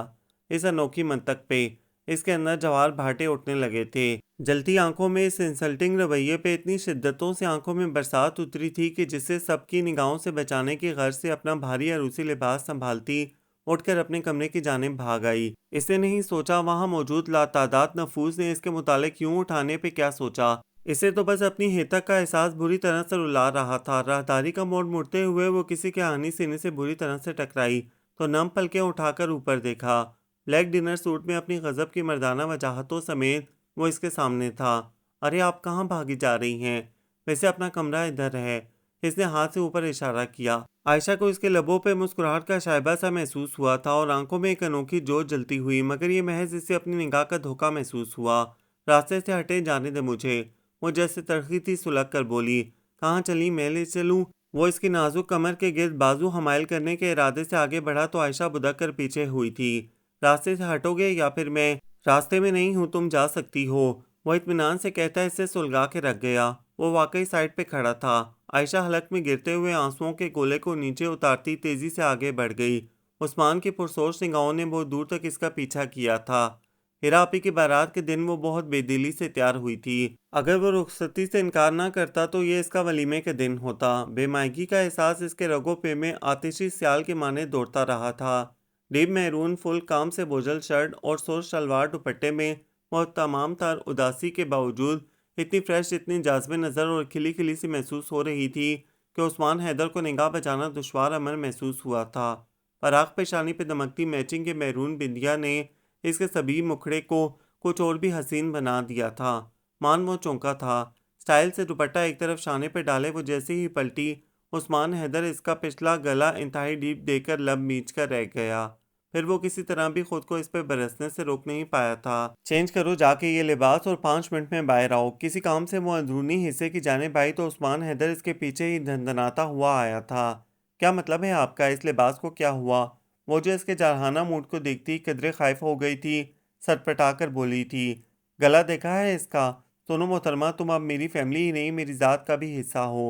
इस अनोखी मंतक पे इसके अंदर जवार भाटे उठने लगे थे। जलती आंखों में इस इंसल्टिंग रवैये पे इतनी शिद्दतों से आंखों में बरसात उतरी थी कि जिसे सबकी निगाहों से बचाने की गर्ज से अपना भारी अरूसी लिबास संभालती उठकर अपने कमरे की जानिब भाग आई। इसने नहीं सोचा वहां मौजूद लातादाद नफूस ने इसके मुतालिक यूं उठाने पे क्या सोचा। इसे तो बस अपनी हेतक का एहसास बुरी तरह से रुला रहा था। राहदारी का मोड़ मुड़ते हुए वो किसी के आनी सीने से बुरी तरह से टकराई तो नम पलकें उठाकर ऊपर देखा। ब्लैक डिनर सूट में अपनी गजब की मर्दाना वजाहतों समेत वो इसके सामने था। अरे आप कहाँ भागी जा रही हैं? वैसे अपना कमरा इधर है। इसने हाथ से ऊपर इशारा किया। आयशा को इसके लबों पे मुस्कुराहट का शायबा सा महसूस हुआ था और आंखों में एक अनोखी जोत जलती हुई, मगर ये महज इससे अपनी निगाह का धोखा महसूस हुआ। रास्ते से हटे, जाने दे मुझे। वो जैसे तड़की थी सुलग कर बोली। कहाँ चली, मैं ले चलूं? वो इसकी नाजुक कमर के गिर्द बाजू हमायल करने के इरादे से आगे बढ़ा तो आयशा बुदक कर पीछे हुई थी। रास्ते से हटोगे या फिर मैं? रास्ते में नहीं हूँ, तुम जा सकती हो, वो इत्मीनान से कहता इसे सुलगा के रख गया। वो वाकई साइड पे खड़ा था। आयशा हलक में गिरते हुए आंसुओं के गोले को नीचे उतारती तेजी से आगे बढ़ गई। उस्मान की पुरसोच निगाहों ने बहुत दूर तक इसका पीछा किया था। हिरा आपी की बारात के दिन वो बहुत बेदिली से तैयार हुई थी। अगर वो रुखसती से इनकार ना करता तो ये इसका वलीमे के दिन होता। बेमायगी का एहसास इसके रगों पे में आतिशी सियाल के माने दौड़ता रहा था। डीप मैरून फुल काम से बोझल शर्ट और सुर शलवार दुपट्टे में वो तमाम तर उदासी के बावजूद इतनी फ्रेश, इतनी जाज़बे नज़र और खिली खिली सी महसूस हो रही थी कि उस्मान हैदर को निगाह बचाना दुश्वार अमर महसूस हुआ था। फराख पेशानी पे दमकती मैचिंग के मैरून बिंदिया ने इसके सभी मुखड़े को कुछ और भी हसीन बना दिया था। मान वो चौंका था। स्टाइल से दुपट्टा एक तरफ शाने पे डाले वो जैसे ही पलटी, उस्मान हैदर इसका पिछला गला इंतहाई डीप देकर लब मीच कर रह गया। फिर वो किसी तरह भी खुद को इस पे बरसने से रोक नहीं पाया था। चेंज करो जाके ये लिबास और 5 मिनट में बाहर आओ। किसी काम से वो अंदरूनी हिस्से की जानिब आई तो उस्मान हैदर इसके पीछे ही धनधनाता हुआ आया था। क्या मतलब है आपका? इस लिबास को क्या हुआ? वो जो इसके जारहाना मूड को देखती कदरे खौफ हो गई थी, सटपटा कर बोली थी। गला देखा है इसका? सुनो मोहतरमा, तुम अब मेरी फैमिली ही नहीं, मेरी ज़ात का भी हिस्सा हो।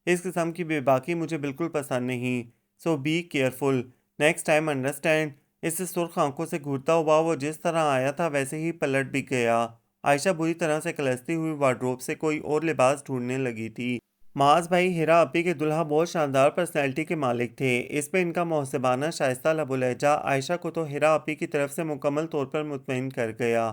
इस किस्म की बेबाकी मुझे बिल्कुल पसंद नहीं। So be careful, next time, understand? इससे सुर्ख आंखों से घूरता हुआ वो जिस तरह आया था वैसे ही पलट भी गया। आयशा बुरी तरह से कलसती हुई वार्डरोब से कोई और लिबास ढूंढने लगी थी। माज भाई हिरा अपी के दुल्हा बहुत शानदार पर्सनैलिटी के मालिक थे। इस पे इनका मुहसिबाना शाइस्ता लबो लहजा आयशा को तो हिरा अपी की तरफ से मुकम्मल तौर पर मुतमईन कर गया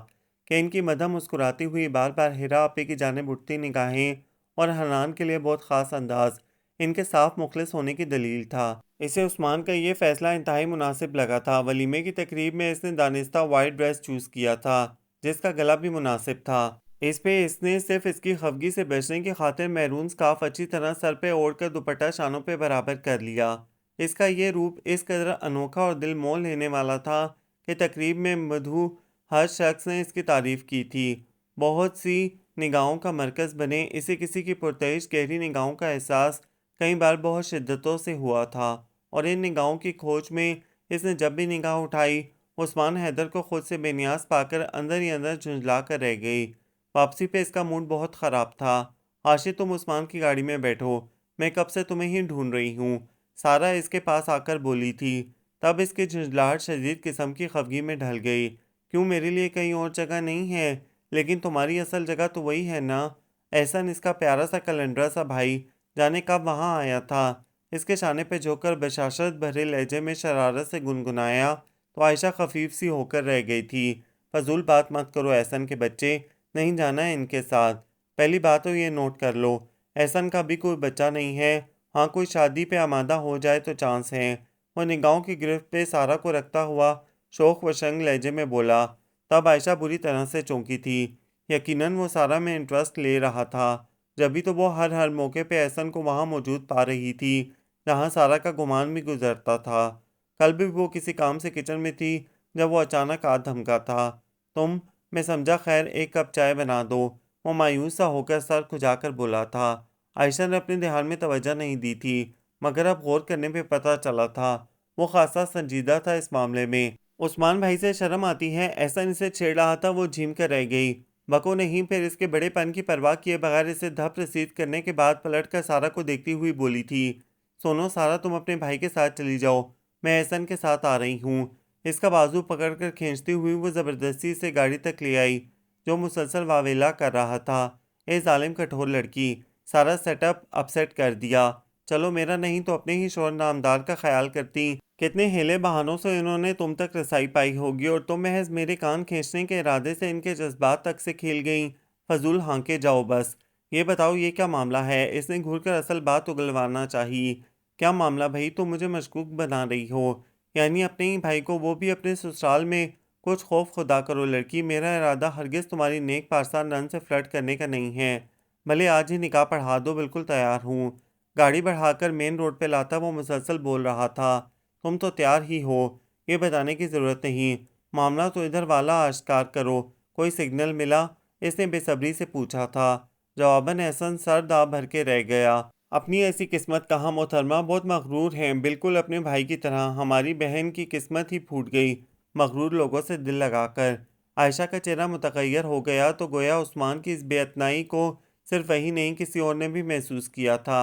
कि इनकी मदद मुस्कुराती हुई बार बार हिरा अपी की जानिब उठती निगाहें और हनान के लिए बहुत ख़ास अंदाज इनके साफ मुखलिस होने की दलील था। इसे उस्मान का ये फैसला इंतहाई मुनासिब लगा था। वलीमे की तकरीब में इसने दानिस्ता वाइट ड्रेस चूज़ किया था जिसका गला भी मुनासिब था। इस पे इसने सिर्फ इसकी खफगी से बचने की खातिर मैरून स्कार्फ अच्छी तरह सर पे ओढ़कर दुपट्टा शानों पे बराबर कर लिया। इसका ये रूप इस कदर अनोखा और दिल मोह लेने वाला था कि तकरीब में मधु हर शख्स ने इसकी तारीफ की थी। बहुत सी निगाहों का मरकज़ बने इसे किसी की पुरतइश गहरी निगाहों का एहसास कई बार बहुत शिद्दतों से हुआ था और इन निगाहों की खोज में इसने जब भी निगाह उठाई उस्मान हैदर को खुद से बेनियाज पाकर अंदर ही अंदर झुंझला कर रह गई। वापसी पे इसका मूड बहुत ख़राब था। आशिफ, तुम उस्मान की गाड़ी में बैठो, मैं कब से तुम्हें ही ढूंढ रही हूँ, सारा इसके पास आकर बोली थी। तब इसकी झुंझलाहट शदीद किस्म की खफगी में ढल गई। क्यों, मेरे लिए कहीं और जगह नहीं है? लेकिन तुम्हारी असल जगह तो वही है ना? एहसन, इसका प्यारा सा कलंडरा सा भाई, जाने कब वहाँ आया था। इसके शाने पे झोंकर बशाशत भरे लहजे में शरारत से गुनगुनाया तो आयशा खफीफ सी होकर रह गई थी। फजूल बात मत करो एहसन के बच्चे, नहीं जाना है इनके साथ। पहली बात तो ये नोट कर लो, एहसन का भी कोई बच्चा नहीं है। हाँ, कोई शादी पे आमादा हो जाए तो चांस है। वह निगाहों की गिरफ्त पे सारा को रखता हुआ शोख वशंग लहजे में बोला। तब आयशा बुरी तरह से चौंकी थी। यकीनन वो सारा में इंटरेस्ट ले रहा था। जभी तो वो हर हर मौके पे एहसन को वहाँ मौजूद पा रही थी जहाँ सारा का गुमान भी गुजरता था। कल भी वो किसी काम से किचन में थी जब वो अचानक आ धमका था। तुम, मैं समझा, खैर एक कप चाय बना दो, वो मायूस सा होकर सर खुजाकर बोला था। आयशा ने अपने ध्यान में तवज्जो नहीं दी थी, मगर अब गौर करने पे पता चला था वो खासा संजीदा था इस मामले में। उस्मान भाई से शर्म आती है, ऐसा इसे छेड़ रहा था। वो झीम कर रह गई। बको नहीं, फिर इसके बड़ेपन की परवाह किए बगैर इसे धप रसीद करने के बाद पलट कर सारा को देखती हुई बोली थी। सोनो सारा, तुम अपने भाई के साथ चली जाओ, मैं एहसन के साथ आ रही हूँ। इसका बाजू पकड़कर खींचती हुई वो ज़बरदस्ती से गाड़ी तक ले आई जो मुसलसल वावेला कर रहा था। ए जालिम कठोर लड़की, सारा सेटअप अपसेट कर दिया। चलो मेरा नहीं तो अपने ही शोहर नामदार का ख्याल करती। कितने हीले बहानों से इन्होंने तुम तक रसाई पाई होगी और तुम महज मेरे कान खींचने के इरादे से इनके जज्बात तक से खेल गई। फजूल हाँके जाओ बस। ये बताओ ये क्या मामला है? इसने घूरकर असल बात उगलवाना चाहिए। क्या मामला भाई? तुम मुझे मशकूक बना रही हो? यानी अपने ही भाई को, वो भी अपने ससुराल में? कुछ खौफ खुदा करो लड़की, मेरा इरादा हरगिज़ तुम्हारी नेक पारसा नन से फ्लर्ट करने का नहीं है। भले आज ही निकाह पढ़ा दो, बिल्कुल तैयार हूँ। गाड़ी बढ़ाकर मेन रोड पे लाता वो मुसलसल बोल रहा था। तुम तो तैयार ही हो, ये बताने की ज़रूरत नहीं। मामला तो इधर वाला आश्कार करो। कोई सिग्नल मिला? इसने बेसब्री से पूछा था। जवाबन एहसन सर दाब भर के रह गया। अपनी ऐसी किस्मत कहाँ मोहतरमा, बहुत मगरूर हैं, बिल्कुल अपने भाई की तरह। हमारी बहन की किस्मत ही फूट गई मगरूर लोगों से दिल लगाकर। आयशा का चेहरा मुतगैर हो गया तो गोया उस्मान की इस बेअतनाई को सिर्फ वही नहीं किसी और ने भी महसूस किया था।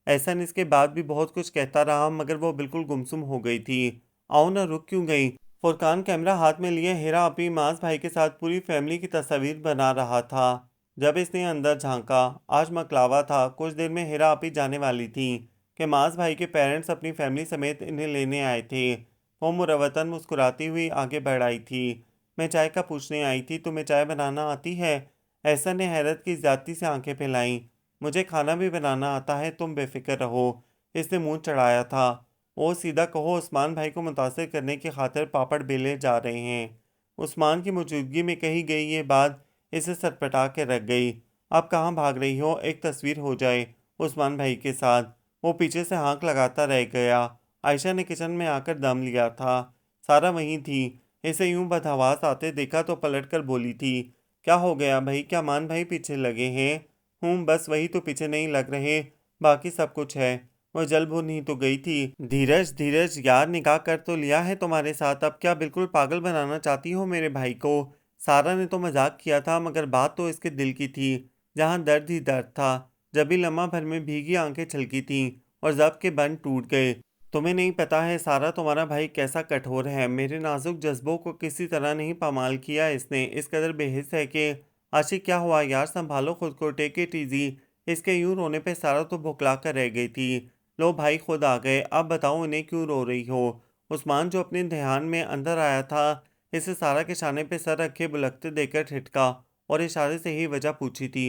एहसन इसके बाद भी बहुत कुछ कहता रहा मगर वो बिल्कुल गुमसुम हो गई थी। आओ ना, रुक क्यों गई? फुरकान कैमरा हाथ में लिए हेरा अपनी मास भाई के साथ पूरी फैमिली की तस्वीर बना रहा था। जब इसने अंदर झांका, आज मकलावा था, कुछ देर में हेरा आपी जाने वाली थी कि मास भाई के पेरेंट्स अपनी फैमिली समेत इन्हें लेने आए थे। वो मुरवतन मुस्कुराती हुई आगे बढ़ आई थी। मैं चाय का पूछने आई थी, तुम्हें चाय बनाना आती है? ऐसा ने हैरत की ज्यादती से आंखें फैलाईं। मुझे खाना भी बनाना आता है, तुम बेफिक्र रहो। इसने मुंह चढ़ाया था। वो सीधा कहो, उस्मान भाई को मुतासर करने की खातिर पापड़ बेले जा रहे हैं। उस्मान की मौजूदगी में कही गई ये बात इसे सटपटा के रख गई। अब कहाँ भाग रही हो? एक तस्वीर हो जाए उस्मान भाई के साथ। वो पीछे से हाँक लगाता रह गया। आयशा ने किचन में आकर दम लिया था। सारा वहीं थी। इसे यूं बदहवास आते देखा तो पलट कर बोली थी, क्या हो गया भाई? क्या मान भाई पीछे लगे हैं? बस वही तो पीछे नहीं लग रहे, बाकी सब कुछ है। वो जल भून ही तो गई थी। धीरज धीरज यार, निकाह कर तो लिया है तुम्हारे साथ, अब क्या बिल्कुल पागल बनाना चाहती हो मेरे भाई को? सारा ने तो मजाक किया था मगर बात तो इसके दिल की थी, जहाँ दर्द ही दर्द था। जब भी लम्हा भर में भीगी आंखें छलकी थीं और जब के बंद टूट गए। तुम्हें नहीं पता है सारा, तुम्हारा भाई कैसा कठोर है। मेरे नाजुक जज्बों को किसी तरह नहीं पामाल किया इसने। इस कदर बेहिस है कि आशिक क्या हुआ यार, संभालो खुद को, टेक इट इजी। इसके यूं रोने पे सारा तो बौखला कर रह गई थी। लो भाई खुद आ गए, अब बताओ इन्हें क्यों रो रही हो? उस्मान जो अपने ध्यान में अंदर आया था, इसे सारा के शाने पे सर रखे बुलकते देकर ठिठका और इशारे से ही वजह पूछी थी।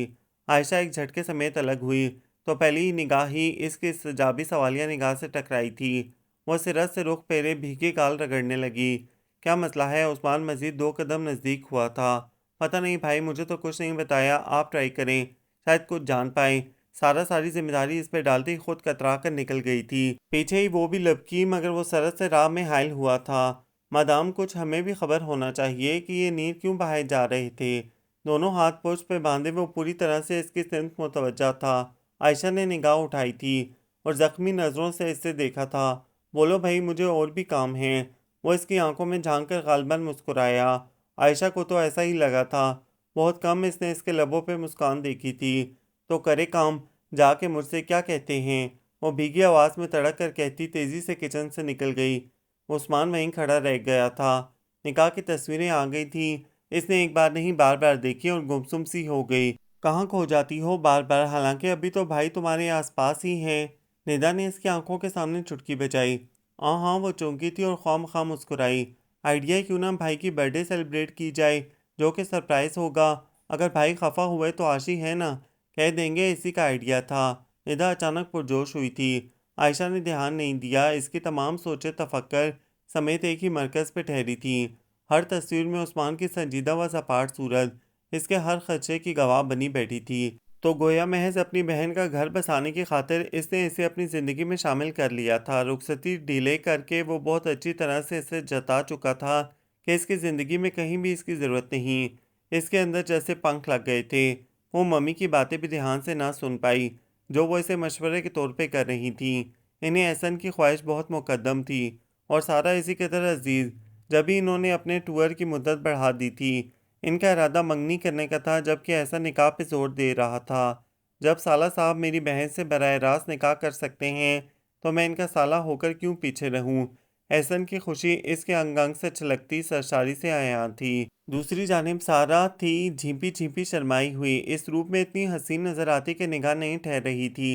आयशा एक झटके समेत अलग हुई तो पहली निगाह ही इसकी सजाबी सवालिया निगाह से टकराई थी। वह सिरत से रुख फेरे भीगे गाल रगड़ने लगी। क्या मसला है? उस्मान मजीद 2 कदम नज़दीक हुआ था। पता नहीं भाई, मुझे तो कुछ नहीं बताया, आप ट्राई करें, शायद कुछ जान पाए। सारा सारी जिम्मेदारी इस पर डालते ही खुद कतरा कर निकल गई थी। पीछे ही वो भी लपकी मगर वो सरत से राह में हायल हुआ था। मादाम कुछ हमें भी खबर होना चाहिए कि ये नीर क्यों बहाए जा रहे थे। दोनों हाथ पोछ पे बांधे वो पूरी तरह से इसकी सिमत मुतवज्जा था। आयशा ने निगाह उठाई थी और जख्मी नज़रों से इससे देखा था। बोलो भाई, मुझे और भी काम है। वो इसकी आंखों में झांक कर गालबन मुस्कुराया। आयशा को तो ऐसा ही लगा था। बहुत कम इसने इसके लबों पे मुस्कान देखी थी। तो करे काम, जाके मुझसे क्या कहते हैं? वो भीगी आवाज़ में तड़क कर कहती तेज़ी से किचन से निकल गई। उस्मान वहीं खड़ा रह गया था। निकाह की तस्वीरें आ गई थी। इसने एक बार नहीं बार बार देखी और गुमसुम सी हो गई। कहाँ खो जाती हो बार बार, हालांकि अभी तो भाई तुम्हारे आसपास ही हैं। निदा ने इसकी आंखों के सामने चुटकी बजाई। हाँ हाँ, वो चौंकी थी और खाम मुस्कुराई। आइडिया क्यों ना भाई की बर्थडे सेलिब्रेट की जाए, जो कि सरप्राइज होगा। अगर भाई खफा हुए तो आशी है ना, कह देंगे इसी का आइडिया था। निदा अचानक पुरजोश हुई थी। आयशा ने ध्यान नहीं दिया। इसकी तमाम सोचें तफक्कर समेत एक ही मरकज़ पे ठहरी थी। हर तस्वीर में उस्मान की संजीदा व सपाट सूरत इसके हर खदशे की गवाह बनी बैठी थी। तो गोया महज अपनी बहन का घर बसाने की खातिर इसने इसे अपनी ज़िंदगी में शामिल कर लिया था। रुखसती डिले करके वो बहुत अच्छी तरह से इसे जता चुका था कि इसकी ज़िंदगी में कहीं भी इसकी ज़रूरत नहीं। इसके अंदर जैसे पंख लग गए थे। वो मम्मी की बातें भी ध्यान से ना सुन पाई, जो वो इसे मशवरे के तौर पे कर रही थी। इन्हें एहसन की ख्वाहिश बहुत मुकद्दम थी और सारा इसी कदर अजीज़। जब भी इन्होंने अपने टूर की मुद्दत बढ़ा दी थी, इनका इरादा मंगनी करने का था, जबकि एहसन निकाह पे जोर दे रहा था। जब साला साहब मेरी बहन से बराह रास्त निकाह कर सकते हैं तो मैं इनका साला होकर क्यों पीछे रहूं? एहसन की खुशी इसके अंग अंग से छलकती सरसारी से आया थी। दूसरी जानिब सारा थी झींपी झींपी शर्माई हुई। इस रूप में इतनी हसीन नजर आती कि निगाह नहीं ठहर रही थी।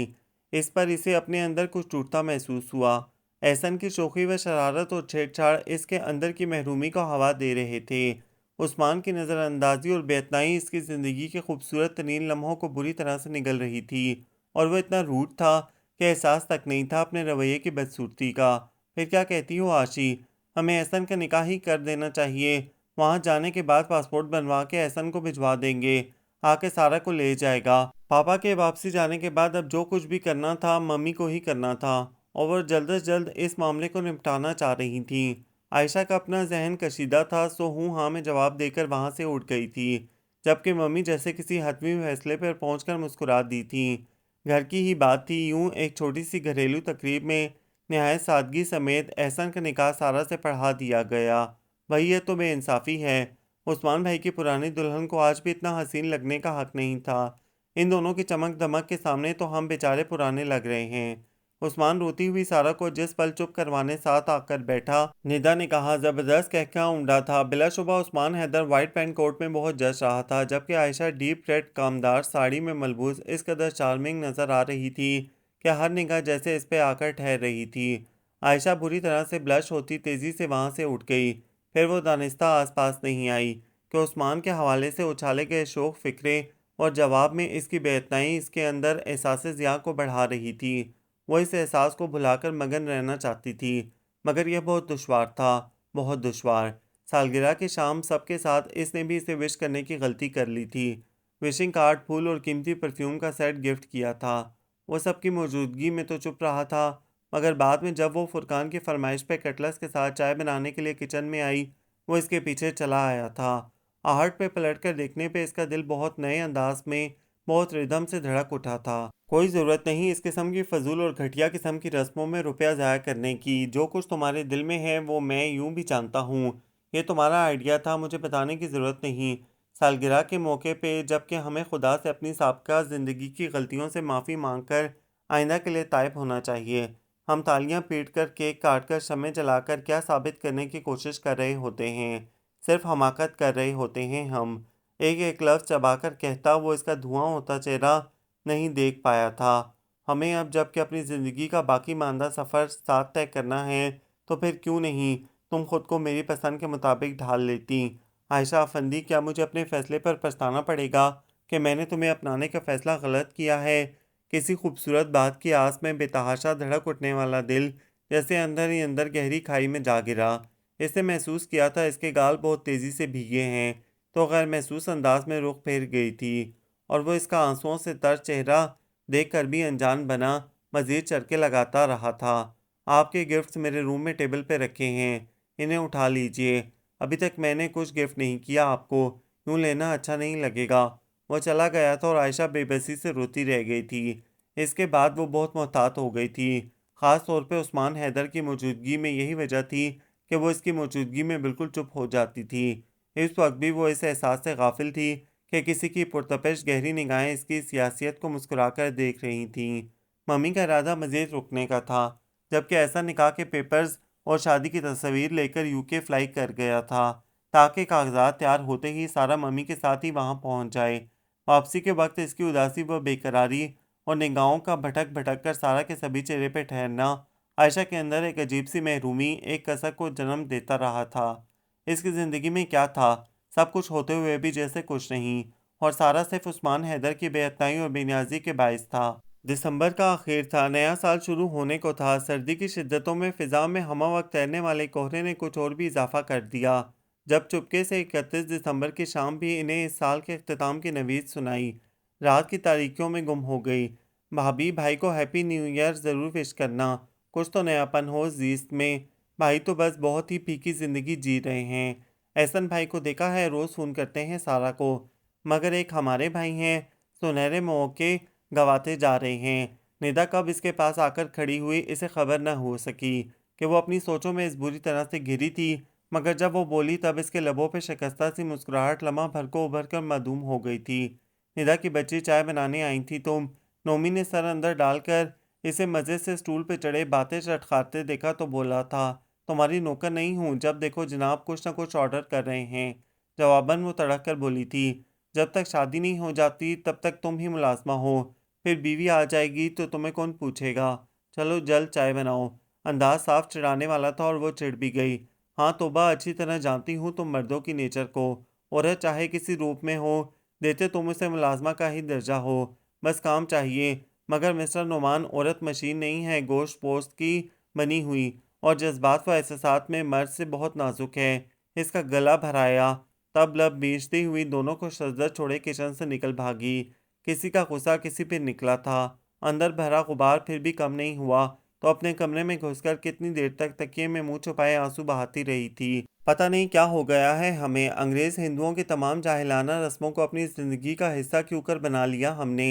इस पर इसे अपने अंदर कुछ टूटता महसूस हुआ। एहसन की शोखी व शरारत और छेड़छाड़ इसके अंदर की महरूमी को हवा दे रहे थे। उस्मान की नज़रअंदाजी और बेइत्तनाई इसकी ज़िंदगी के खूबसूरत तरीन लम्हों को बुरी तरह से निगल रही थी, और वह इतना रूठ था कि एहसास तक नहीं था अपने रवैये की बदसूरती का। फिर क्या कहती हो आशी? हमें एहसन का निकाह ही कर देना चाहिए। वहाँ जाने के बाद पासपोर्ट बनवा के एहसन को भिजवा देंगे, आके सारा को ले जाएगा। पापा के वापसी जाने के बाद अब जो कुछ भी करना था मम्मी को ही करना था, और वह जल्द अज जल्द इस मामले को निपटाना चाह रही थी। आयशा का अपना जहन कशीदा था, सो हूँ हाँ में जवाब देकर वहाँ से उठ गई थी, जबकि मम्मी जैसे किसी हतमी फैसले पर पहुंचकर मुस्कुरा दी थी। घर की ही बात थी, यूं एक छोटी सी घरेलू तकरीब में नहायत सादगी समेत एहसन का निकाह सारा से पढ़ा दिया गया। भाई ये तो बेइंसाफ़ी है। उस्मान भाई की पुरानी दुल्हन को आज भी इतना हसीन लगने का हक नहीं था। इन दोनों की चमक दमक के सामने तो हम बेचारे पुराने लग रहे हैं। उस्मान रोती हुई सारा को जिस पल चुप करवाने साथ आकर बैठा, निदा ने कहा, जबरदस्त कहका उमड़ा था। बिलाशुबा Usman Haider white pant coat में बहुत जच रहा था, जबकि आयशा डीप रेड कामदार साड़ी में मलबूस इस कदर चार्मिंग नजर आ रही थी कि हर निगाह जैसे इस पे आकर ठहर रही थी। आयशा बुरी तरह से ब्लश होती तेजी से वहां से उठ गई। फिर वो दानिस्ता आसपास नहीं आई कि उस्मान के हवाले से उछाले गए शोक फिक्रे और जवाब में इसकी बेइत्तनाई इसके अंदर एहसास ज़िया को बढ़ा रही थी। वो इस एहसास को भुलाकर मगन रहना चाहती थी, मगर यह बहुत दुश्वार था, बहुत दुश्वार। सालगिरह की शाम सबके साथ इसने भी इसे विश करने की गलती कर ली थी। विशिंग कार्ड, फूल और कीमती परफ्यूम का सेट गिफ्ट किया था। वो सबकी मौजूदगी में तो चुप रहा था, मगर बाद में जब वो फुरकान की फरमाइश पे कटलस के साथ चाय बनाने के लिए किचन में आई, वो इसके पीछे चला आया था। आहट पे पलटकर देखने पे इसका दिल बहुत नए अंदाज में, बहुत रिदम से धड़क उठा था। कोई ज़रूरत नहीं इस किस्म की फजूल और घटिया किस्म की रस्मों में रुपया ज़ाया करने की। जो कुछ तुम्हारे दिल में है वो मैं यूं भी जानता हूँ। ये तुम्हारा आइडिया था, मुझे बताने की ज़रूरत नहीं। सालगिरह के मौके पे जबकि हमें खुदा से अपनी साबका ज़िंदगी की गलतियों से माफ़ी मांग कर आइंदा के लिए ताइब होना चाहिए। हम तालियां पीट कर, केक काट कर, शम्में जलाकर क्या साबित करने की कोशिश कर रहे होते हैं? सिर्फ हमाकत कर रहे होते हैं हम। एक एक लफ्ज़ चबाकर कहता वो इसका धुआं होता चेहरा नहीं देख पाया था। हमें अब जबकि अपनी ज़िंदगी का बाकी मानदा सफ़र साथ तय करना है, तो फिर क्यों नहीं तुम खुद को मेरी पसंद के मुताबिक ढाल लेती? आयशा अफंदी, क्या मुझे अपने फ़ैसले पर पछताना पड़ेगा कि मैंने तुम्हें अपनाने का फ़ैसला गलत किया है? किसी खूबसूरत बात की आस में बेतहाशा धड़क उठने वाला दिल जैसे अंदर ही अंदर गहरी खाई में जा गिरा। इसने महसूस किया था इसके गाल बहुत तेज़ी से भीगे हैं, तो गैर महसूस अंदाज में रुख फेर गई थी, और वो इसका आंसुओं से तर चेहरा देखकर भी अनजान बना मज़ीद चरके लगाता रहा था। आपके गिफ्ट्स मेरे रूम में टेबल पे रखे हैं, इन्हें उठा लीजिए। अभी तक मैंने कुछ गिफ्ट नहीं किया आपको, यूँ लेना अच्छा नहीं लगेगा। वो चला गया था और आयशा बेबसी से रोती रह गई थी। इसके बाद वो बहुत मोहतात हो गई थी, ख़ास तौर पे उस्मान हैदर की मौजूदगी में। यही वजह थी कि वो इसकी मौजूदगी में बिल्कुल चुप हो जाती थी। इस वक्त भी वो इस एहसास से गाफिल थी कि किसी की पुरतपिश गहरी निगाहें इसकी सियासियत को मुस्कुराकर देख रही थीं। मम्मी का इरादा मज़ीद रुकने का था, जबकि ऐसा निकाह के पेपर्स और शादी की तस्वीर लेकर यूके फ्लाई कर गया था, ताकि कागजात तैयार होते ही सारा मम्मी के साथ ही वहाँ पहुँच जाए। वापसी के वक्त इसकी उदासी व बेकरारी और निगाहों का भटक भटक कर सारा के सभी चेहरे पर ठहरना आयशा के अंदर एक अजीब सी महरूमी, एक कसक को जन्म देता रहा था। इसकी ज़िंदगी में क्या था? सब कुछ होते हुए भी जैसे कुछ नहीं, और सारा सिर्फ उस्मान हैदर की बेहतनाई और बेनियाजी के बायस था। दिसंबर का आखिर था, नया साल शुरू होने को था। सर्दी की शिद्दतों में फ़िज़ा में हमवक्त तैरने वाले कोहरे ने कुछ और भी इजाफा कर दिया, जब चुपके से 31 दिसंबर की शाम भी इन्हें इस साल के अख्ताम की नवीद सुनाई। रात की तारीकियों में गुम हो गई। भाभी, भाई को हैप्पी न्यू ईयर ज़रूर विश करना, कुछ तो नयापन हो ज़ीस्त में। भाई तो बस बहुत ही फीकी ज़िंदगी जी रहे हैं। एहसन भाई को देखा है, रोज़ फ़ोन करते हैं सारा को, मगर एक हमारे भाई हैं, सुनहरे मौके गंवाते जा रहे हैं। निदा कब इसके पास आकर खड़ी हुई, इसे खबर न हो सकी कि वो अपनी सोचों में इस बुरी तरह से घिरी थी, मगर जब वो बोली तब इसके लबों पे शिकस्ता सी मुस्कुराहट लम्हा भर को उभर कर मादूम हो गई थी। निदा की बच्ची चाय बनाने आई थी तुम? नोमी ने सर अंदर डालकर इसे मज़े से स्टूल पे चढ़े बातें चटखारते देखा तो बोला था, तुम्हारी नौकर नहीं हूँ, जब देखो जनाब कुछ न कुछ ऑर्डर कर रहे हैं। जवाबन वो तड़क कर बोली थी, जब तक शादी नहीं हो जाती तब तक तुम ही मुलाजमा हो। फिर बीवी आ जाएगी तो तुम्हें कौन पूछेगा। चलो जल्द चाय बनाओ। अंदाज साफ चिढ़ाने वाला था और वो चिढ़ भी गई। हाँ तौबा, अच्छी तरह जानती हूँ तुम मर्दों की नेचर को। औरत चाहे किसी रूप में हो, देते तुम उसे मुलाजमा का ही दर्जा हो। बस काम चाहिए। मगर मिस्टर नुमान औरत मशीन नहीं है, गोश्त पोस्ट की बनी हुई। और जज्बात व एहसासात में मर्द से बहुत नाजुक है। इसका गला भराया, तब लब बेचती हुई दोनों को सजदर छोड़े किचन से निकल भागी। किसी का गुस्सा किसी पे निकला था। अंदर भरा गुबार फिर भी कम नहीं हुआ तो अपने कमरे में घुसकर कितनी देर तक तकिए में मुंह छुपाए आंसू बहाती रही थी। पता नहीं क्या हो गया है हमें, अंग्रेज हिंदुओं की तमाम जाहिलाना रस्मों को अपनी ज़िंदगी का हिस्सा क्यों कर बना लिया हमने।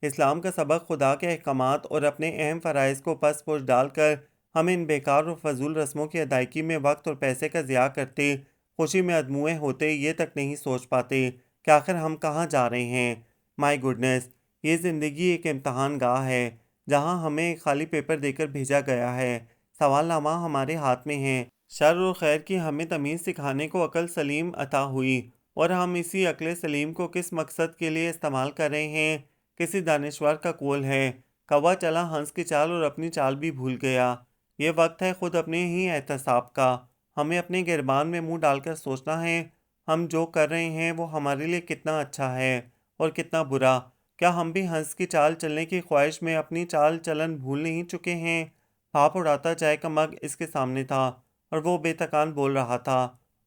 इस्लाम का सबक, खुदा के अहकामात और अपने अहम फ़राइज़ को पस पुश डालकर हम इन बेकार और फजूल रस्मों की अदायगी में वक्त और पैसे का ज़िया करते, खुशी में अधमुए होते, ये तक नहीं सोच पाते कि आखिर हम कहाँ जा रहे हैं। माय गुडनेस, ये ज़िंदगी एक इम्तहान गाह है जहाँ हमें एक खाली पेपर देकर भेजा गया है। सवालनामा हमारे हाथ में है। शर और खैर की हमें तमीज़ सिखाने को अकल सलीम अता हुई और हम इसी अक्ल सलीम को किस मकसद के लिए इस्तेमाल कर रहे हैं, किसी दानिश्वर का कौल है, कौवा चला हंस की चाल और अपनी चाल भी भूल गया। ये वक्त है खुद अपने ही एहतसाब का। हमें अपने गिरबान में मुंह डालकर सोचना है, हम जो कर रहे हैं वो हमारे लिए कितना अच्छा है और कितना बुरा। क्या हम भी हंस की चाल चलने की ख्वाहिश में अपनी चाल चलन भूल नहीं चुके हैं। भाप उड़ाता चाय का मग इसके सामने था और वो बेतकान बोल रहा था।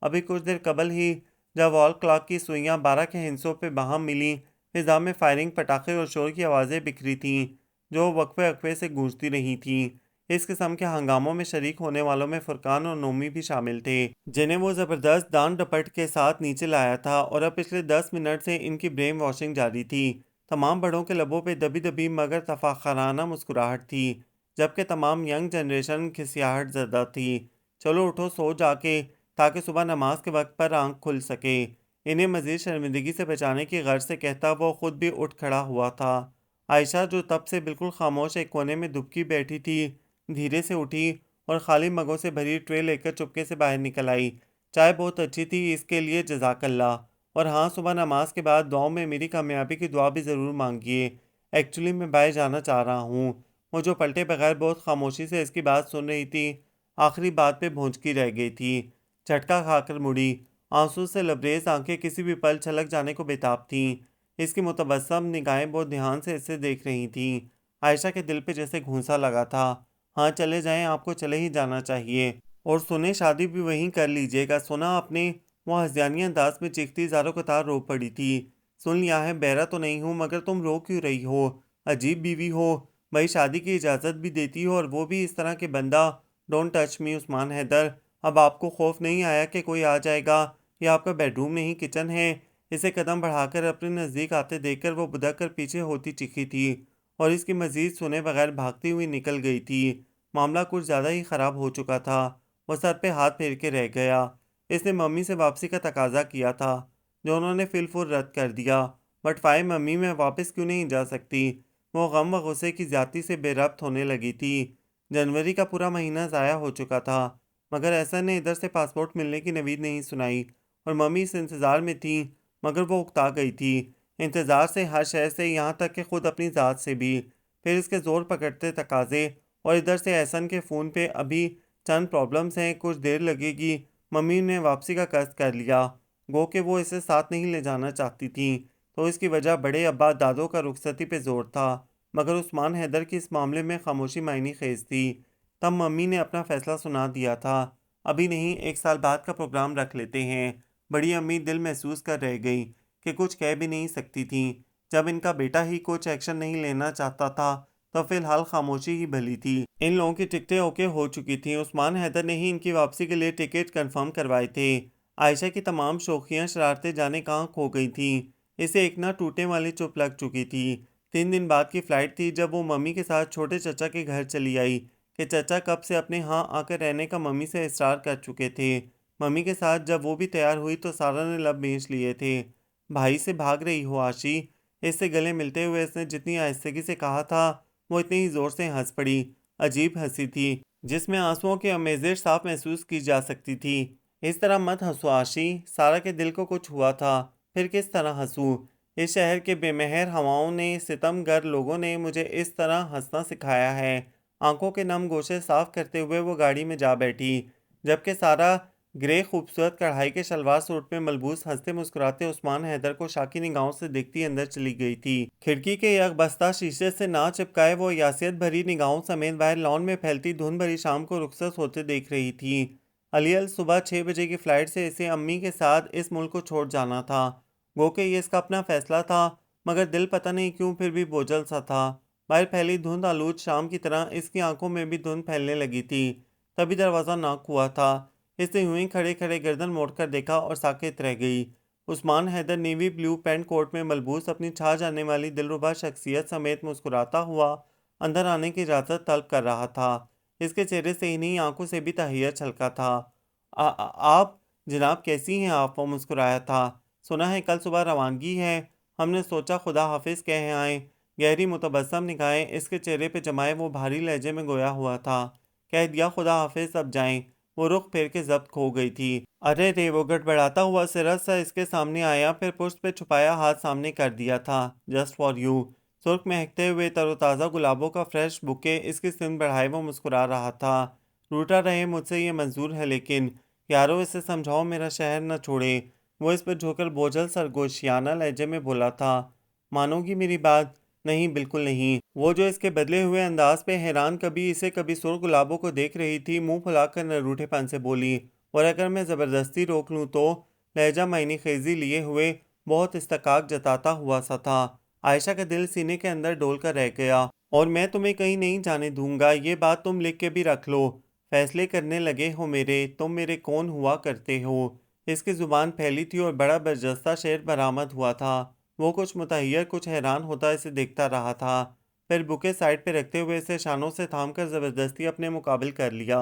अभी कुछ देर कबल ही जब वॉल क्लॉक की सुइयां 12 के हिस्सों पे बाहम मिली, फिजा में फायरिंग, पटाखे और शोर की आवाज़ें बिखरी थीं जो वक्फे वक्फे से गूंजती रही थीं। इस किस्म के हंगामों में शरीक होने वालों में फुरकान और नोमी भी शामिल थे, जिन्हें वो ज़बरदस्त दान डपट के साथ नीचे लाया था और अब पिछले 10 मिनट से इनकी ब्रेन वॉशिंग जारी थी। तमाम बड़ों के लबों पे दबी दबी मगर तफाखराना मुस्कुराहट थी, जबकि तमाम यंग जनरेशन खिसियाहट ज़दा थी। चलो उठो सो जाके, ताकि सुबह नमाज के वक्त पर आंख खुल सके। इन्हें मज़ीद शर्मिंदगी से बचाने की गर्ज से कहता वो खुद भी उठ खड़ा हुआ था। आयशा, जो तब से बिल्कुल खामोश एक कोने में दुबकी बैठी थी, धीरे से उठी और खाली मगों से भरी ट्रे लेकर चुपके से बाहर निकल आई। चाय बहुत अच्छी थी, इसके लिए जज़ाकल्लाह। और हाँ, सुबह नमाज के बाद दुआओं में मेरी कामयाबी की दुआ भी ज़रूर मांगिए। एक्चुअली मैं बाहर जाना चाह रहा हूँ। वो जो पलटे बगैर बहुत खामोशी से इसकी बात सुन रही थी, आखिरी बात पे भौंचकी रह गई थी। झटका खाकर मुड़ी। आंसू से लबरेज आंखें किसी भी पल छलक जाने को बेताब थीं। इसकी मुतबस्सम निगाहें बहुत ध्यान से इसे देख रही थीं। आयशा के दिल पे जैसे घूंसा लगा था। हाँ चले जाएं, आपको चले ही जाना चाहिए। और सुने, शादी भी वहीं कर लीजिएगा, सुना आपने। वो हज़ियानी अंदाज में चीखती ज़ारो कतार रो पड़ी थी। सुन लिया है, बहरा तो नहीं हूँ, मगर तुम रो क्यों रही हो। अजीब बीवी हो, भाई शादी की इजाज़त भी देती हो और वो भी इस तरह के बंदा। Don't touch me Usman Haider. अब आपको खौफ नहीं आया कि कोई आ जाएगा। यह आपका बेडरूम नहीं, किचन है। इसे कदम बढ़ाकर अपने नज़दीक आते देखकर वो बुदक कर पीछे होती चीखी थी और इसकी मजीद सुने बगैर भागती हुई निकल गई थी। मामला कुछ ज़्यादा ही ख़राब हो चुका था। वो सर पे हाथ फेर के रह गया। इसने मम्मी से वापसी का तकाजा किया था, जो उन्होंने फिलफुर रद्द कर दिया। बट फाय मम्मी, मैं वापस क्यों नहीं जा सकती। वो गम व गुस्से की ज़्यादती से बेरब्त होने लगी थी। जनवरी का पूरा महीना ज़ाया हो चुका था, मगर एहसन ने इधर से पासपोर्ट मिलने की नवीद नहीं सुनाई और मम्मी इस इंतज़ार में थी, मगर वो उकता गई थी। इंतज़ार से, हर शय से, यहाँ तक कि खुद अपनी ज़ात से भी। फिर इसके ज़ोर पकड़ते तकाजे और इधर से एहसन के फ़ोन पे अभी चंद प्रॉब्लम्स हैं, कुछ देर लगेगी। मम्मी ने वापसी का कष्ट कर लिया। गो कि वो इसे साथ नहीं ले जाना चाहती थी, तो इसकी वजह बड़े अब्बा दादों का रुखसती पे जोर था, मगर उस्मान हैदर की इस मामले में खामोशी मायने खेज थी। तब मम्मी ने अपना फैसला सुना दिया था। अभी नहीं, 1 साल बाद का प्रोग्राम रख लेते हैं। बड़ी अम्मी दिल महसूस कर रह गई कि कुछ कह भी नहीं सकती थी। जब इनका बेटा ही कुछ एक्शन नहीं लेना चाहता था तो फिलहाल खामोशी ही भली थी। इन लोगों की टिकटें ओके हो चुकी थीं। उस्मान हैदर ने ही इनकी वापसी के लिए टिकट कंफर्म करवाए थे। आयशा की तमाम शौकियां शरारतें जाने कहाँ खो गई थीं। इसे एक ना टूटने वाली चुप लग चुकी थी। 3 दिन बाद की फ़्लाइट थी जब वो मम्मी के साथ छोटे चचा के घर चली आई कि चचा कब से अपने यहाँ आकर रहने का मम्मी से इसरार कर चुके थे। मम्मी के साथ जब वो भी तैयार हुई तो सारा ने लब बेच लिए थे। भाई से भाग रही हो आशी। इससे गले मिलते हुए इसने जितनी आहिस्तगी से कहा था, वो इतनी ही ज़ोर से हंस पड़ी। अजीब हंसी थी, जिसमें आंसुओं की अमेज़िश साफ महसूस की जा सकती थी। इस तरह मत हंसो आशी, सारा के दिल को कुछ हुआ था। फिर किस तरह हंसूं। इस शहर के बेमहर हवाओं ने, सितमगर लोगों ने मुझे इस तरह हंसना सिखाया है। आंखों के नम गोशे साफ करते हुए वो गाड़ी में जा बैठी, जबकि सारा ग्रे खूबसूरत कढ़ाई के शलवार सूट में मलबूस हंसते मुस्कुराते उस्मान हैदर को शाकी निगाहों से देखती अंदर चली गई थी। खिड़की के यकबस्ता शीशे से ना चिपकाए वो यासियत भरी निगाहों समेत बाहर लॉन में फैलती धुंध भरी शाम को रुखसत होते देख रही थी। अलियल सुबह 6 बजे की फ्लाइट से इसे अम्मी के साथ इस मुल्क को छोड़ जाना था। गो के ये इसका अपना फैसला था, मगर दिल पता नहीं क्यों फिर भी बोझल सा था। बाहर फैली धुंध आलूद शाम की तरह इसकी आंखों में भी धुंध फैलने लगी थी। तभी दरवाज़ा नॉक हुआ था। इसने यूं ही खड़े खड़े गर्दन मोड़कर देखा और साकित रह गई। Usman Haider navy blue pant coat में मलबूस अपनी छा जाने वाली दिलरुबा शख्सियत समेत मुस्कुराता हुआ अंदर आने की इजाज़त तलब कर रहा था। इसके चेहरे से ही नहीं, आंखों से भी तहैयर छलका था। आप जनाब, कैसी हैं आप? वो मुस्कुराया था। सुना है कल सुबह रवानगी है। हमने सोचा खुदा हाफिज कह आए। गहरी मुतबस्सम निगाहें इसके चेहरे पे जमाए वो भारी लहजे में गोया हुआ था। कह दिया खुदा हाफिज, अब जाएं। वो रुख फेर के जब्त खो गई थी। अरे रे, वो गड़बड़ाता हुआ सिरस सा इसके सामने आया, फिर पुष्ट पे छुपाया हाथ सामने कर दिया था। Just for you. सुर्ख महकते हुए तरोताज़ा गुलाबों का फ्रेश बुके इसकी सिम बढ़ाए वो मुस्कुरा रहा था। रूठा रहे मुझसे ये मंजूर है, लेकिन यारो इसे समझाओ मेरा शहर न छोड़े। वो इस पर झोंकर बोझल सरगोशियाना लहजे में बोला था। मानोगी मेरी बात? नहीं, बिल्कुल नहीं। वो जो इसके बदले हुए अंदाज पे हैरान कभी इसे कभी सुर गुलाबों को देख रही थी, मुंह फुलाकर न रूठेपन से बोली, और अगर मैं ज़बरदस्ती रोक लूँ तो? लहजा मायनी खेजी लिए हुए बहुत इस्तकाक जताता हुआ सा था। आयशा का दिल सीने के अंदर डोल कर रह गया। और मैं तुम्हें कहीं नहीं जाने दूंगा, ये बात तुम लिख के भी रख लो। फैसले करने लगे हो मेरे, तुम मेरे कौन हुआ करते हो। इसकी जुबान फैली थी और बड़ा बरजस्ता शेर बरामद हुआ था। वो कुछ मुतहैयर कुछ हैरान होता इसे देखता रहा था। फिर बुके साइड पे रखते हुए इसे शानों से थामकर ज़बरदस्ती अपने मुकाबिल कर लिया।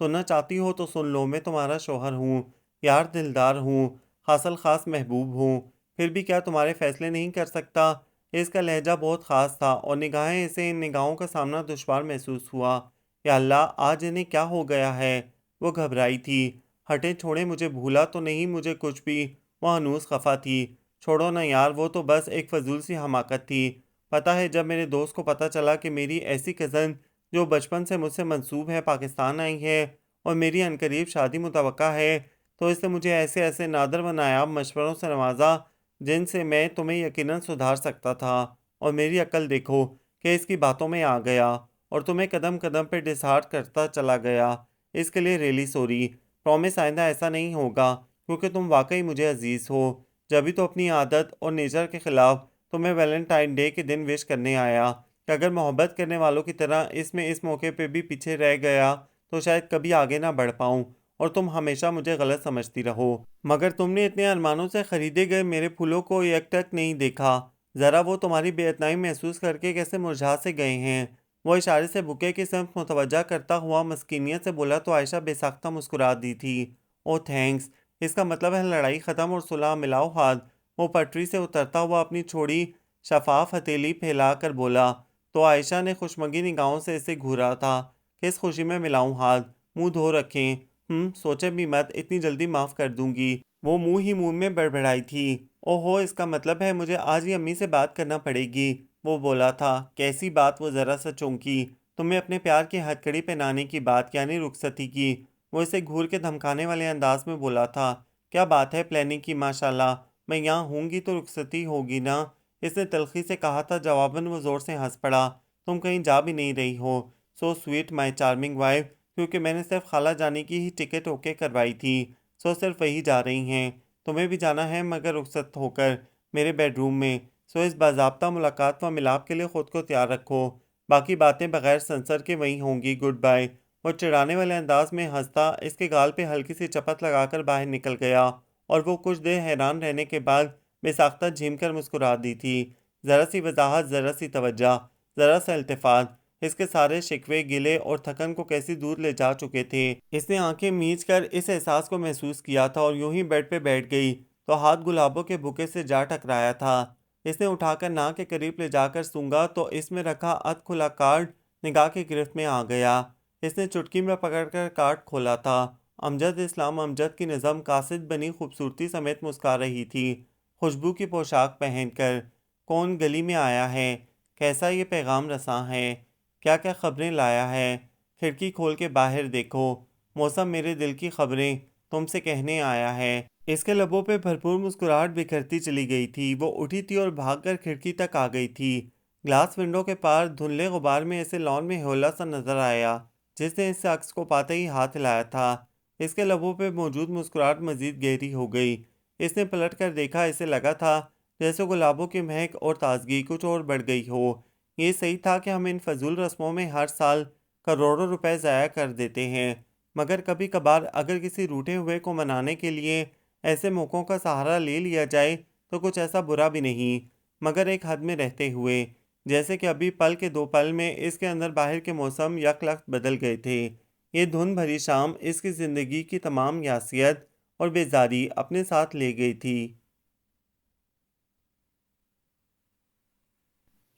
सुनना चाहती हो तो सुन लो, मैं तुम्हारा शौहर हूँ, यार दिलदार हूँ, हासिल खास महबूब हूँ। फिर भी क्या तुम्हारे फैसले नहीं कर सकता? इसका लहजा बहुत ख़ास था और निगाहें इसे इन निगाहों का सामना दुश्वार महसूस हुआ। या अल्लाह, आज इन्हें क्या हो गया है? वो घबराई थी। हटे छोड़े, मुझे भूला तो नहीं मुझे कुछ भी। वो हनूस खफा थी। छोड़ो ना यार, वो तो बस एक फजूल सी हमाकत थी। पता है, जब मेरे दोस्त को पता चला कि मेरी ऐसी कज़न जो बचपन से मुझसे मंसूब है पाकिस्तान आई है और मेरी अनकरीब शादी मुतवक्का है, तो इसने मुझे ऐसे ऐसे नादर व नायाब मशवरों से नवाजा जिनसे मैं तुम्हें यकीनन सुधार सकता था। और मेरी अक्ल देखो कि इसकी बातों में आ गया और तुम्हें कदम कदम पे डिसहार्ट करता चला गया। इसके लिए रियली सॉरी। प्रॉमिस आइंदा ऐसा नहीं होगा, क्योंकि तुम वाकई मुझे अजीज़ हो। जब भी तो अपनी आदत और नेचर के ख़िलाफ़ तुम्हें वैलेंटाइन डे के दिन विश करने आया कि अगर मोहब्बत करने वालों की तरह इसमें इस मौके पे भी पीछे रह गया तो शायद कभी आगे ना बढ़ पाऊँ और तुम हमेशा मुझे गलत समझती रहो। मगर तुमने इतने अरमानों से खरीदे गए मेरे फूलों को एक टक नहीं देखा। ज़रा वो तुम्हारी बेइत्नाई महसूस करके कैसे मुरझा से गए हैं। वो इशारे से बुके की सिमत मुतवज्जा करता हुआ मस्कीनियत से बोला तो आयशा बेसाख्ता मुस्कुरा दी थी। ओह थैंक्स, इसका मतलब है लड़ाई ख़त्म और सुलह, मिलाओ हाथ। वो पटरी से उतरता हुआ अपनी छोड़ी शफाफ हथेली फैला कर बोला। तो आयशा ने खुशमगी निगाहों से इसे घूरा था। किस खुशी में मिलाऊं हाथ? मुंह धो रखें। सोचे भी मत, इतनी जल्दी माफ़ कर दूंगी। वो मुंह ही मुंह में बड़बड़ाई थी। ओहो, इसका मतलब है मुझे आज ही अम्मी से बात करना पड़ेगी। वो बोला था। कैसी बात? वो ज़रा सा चौंकी। तुम्हें अपने प्यार की हथकड़ी पहनाने की बात, यानी रुखसती की। वो इसे घूर के धमकाने वाले अंदाज में बोला था। क्या बात है प्लानिंग की? माशाल्लाह, मैं यहाँ हूँगी तो रुखसती होगी ना? इसने तलखी से कहा था। जवाबन वो ज़ोर से हंस पड़ा। तुम कहीं जा भी नहीं रही हो। सो स्वीट माई चार्मिंग वाइफ, क्योंकि मैंने सिर्फ खाला जाने की ही टिकट ओके करवाई थी। सो सिर्फ वही जा रही हैं। तुम्हें भी जाना है, मगर रुखसत होकर, मेरे बेडरूम में। सो इस बाज़ाब्ता मुलाकात व मिलाप के लिए ख़ुद को तैयार रखो। बाकी बातें बगैर सेंसर के वहीं होंगी। Goodbye. वो चिढ़ाने वाले अंदाज में हंसता इसके गाल पे हल्की सी चपत लगाकर बाहर निकल गया और वो कुछ देर हैरान रहने के बाद बेसाख्ता झीम कर मुस्कुरा दी थी। ज़रा सी वजाहत, ज़रा सी तवज्जा, ज़रा सा इल्तिफ़ात इसके सारे शिकवे, गिले और थकन को कैसी दूर ले जा चुके थे। इसने आंखें मीच कर इस एहसास को महसूस किया था और यूं ही बेड पे बैठ गई तो हाथ गुलाबों के बुके से जा टकराया था। इसने उठाकर नाक के करीब ले जाकर सूंघा तो इसमें रखा अध खुला कार्ड निगाह की गिरफ्त में आ गया। इसने चुटकी में पकड़कर कार्ड खोला था। अमजद इस्लाम अमजद की निज़म कासिद बनी खूबसूरती समेत मुस्कुरा रही थी। खुशबू की पोशाक पहनकर। कौन गली में आया है, कैसा ये पैगाम रसां है, क्या क्या खबरें लाया है। खिड़की खोल के बाहर देखो, मौसम मेरे दिल की खबरें तुमसे कहने आया है। इसके लबों पे भरपूर मुस्कुराहट बिखरती चली गई थी। वो उठी थी और भागकर खिड़की तक आ गई थी। ग्लास विंडो के पार धुंधले गुबार में ऐसे लॉन में होला सा नजर आया जिसने इस शख्स को पाते ही हाथ हिलाया था। इसके लबों पे मौजूद मुस्कुराहट मजीद गहरी हो गई। इसने पलट कर देखा, इसे लगा था जैसे गुलाबों की महक और ताजगी कुछ और बढ़ गई हो। ये सही था कि हम इन फजूल रस्मों में हर साल करोड़ों रुपए ज़ाया कर देते हैं, मगर कभी कभार अगर किसी रूठे हुए को मनाने के लिए ऐसे मौक़ों का सहारा ले लिया जाए तो कुछ ऐसा बुरा भी नहीं, मगर एक हद में रहते हुए। जैसे कि अभी पल के दो पल में इसके अंदर बाहर के मौसम यकलख्त बदल गए थे। ये धुंध भरी शाम इसकी ज़िंदगी की तमाम यासियत और बेजारी अपने साथ ले गई थी।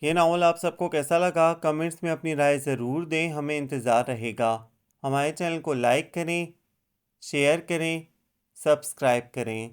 ये नावल आप सबको कैसा लगा, कमेंट्स में अपनी राय ज़रूर दें, हमें इंतज़ार रहेगा। हमारे चैनल को लाइक करें, शेयर करें, सब्सक्राइब करें।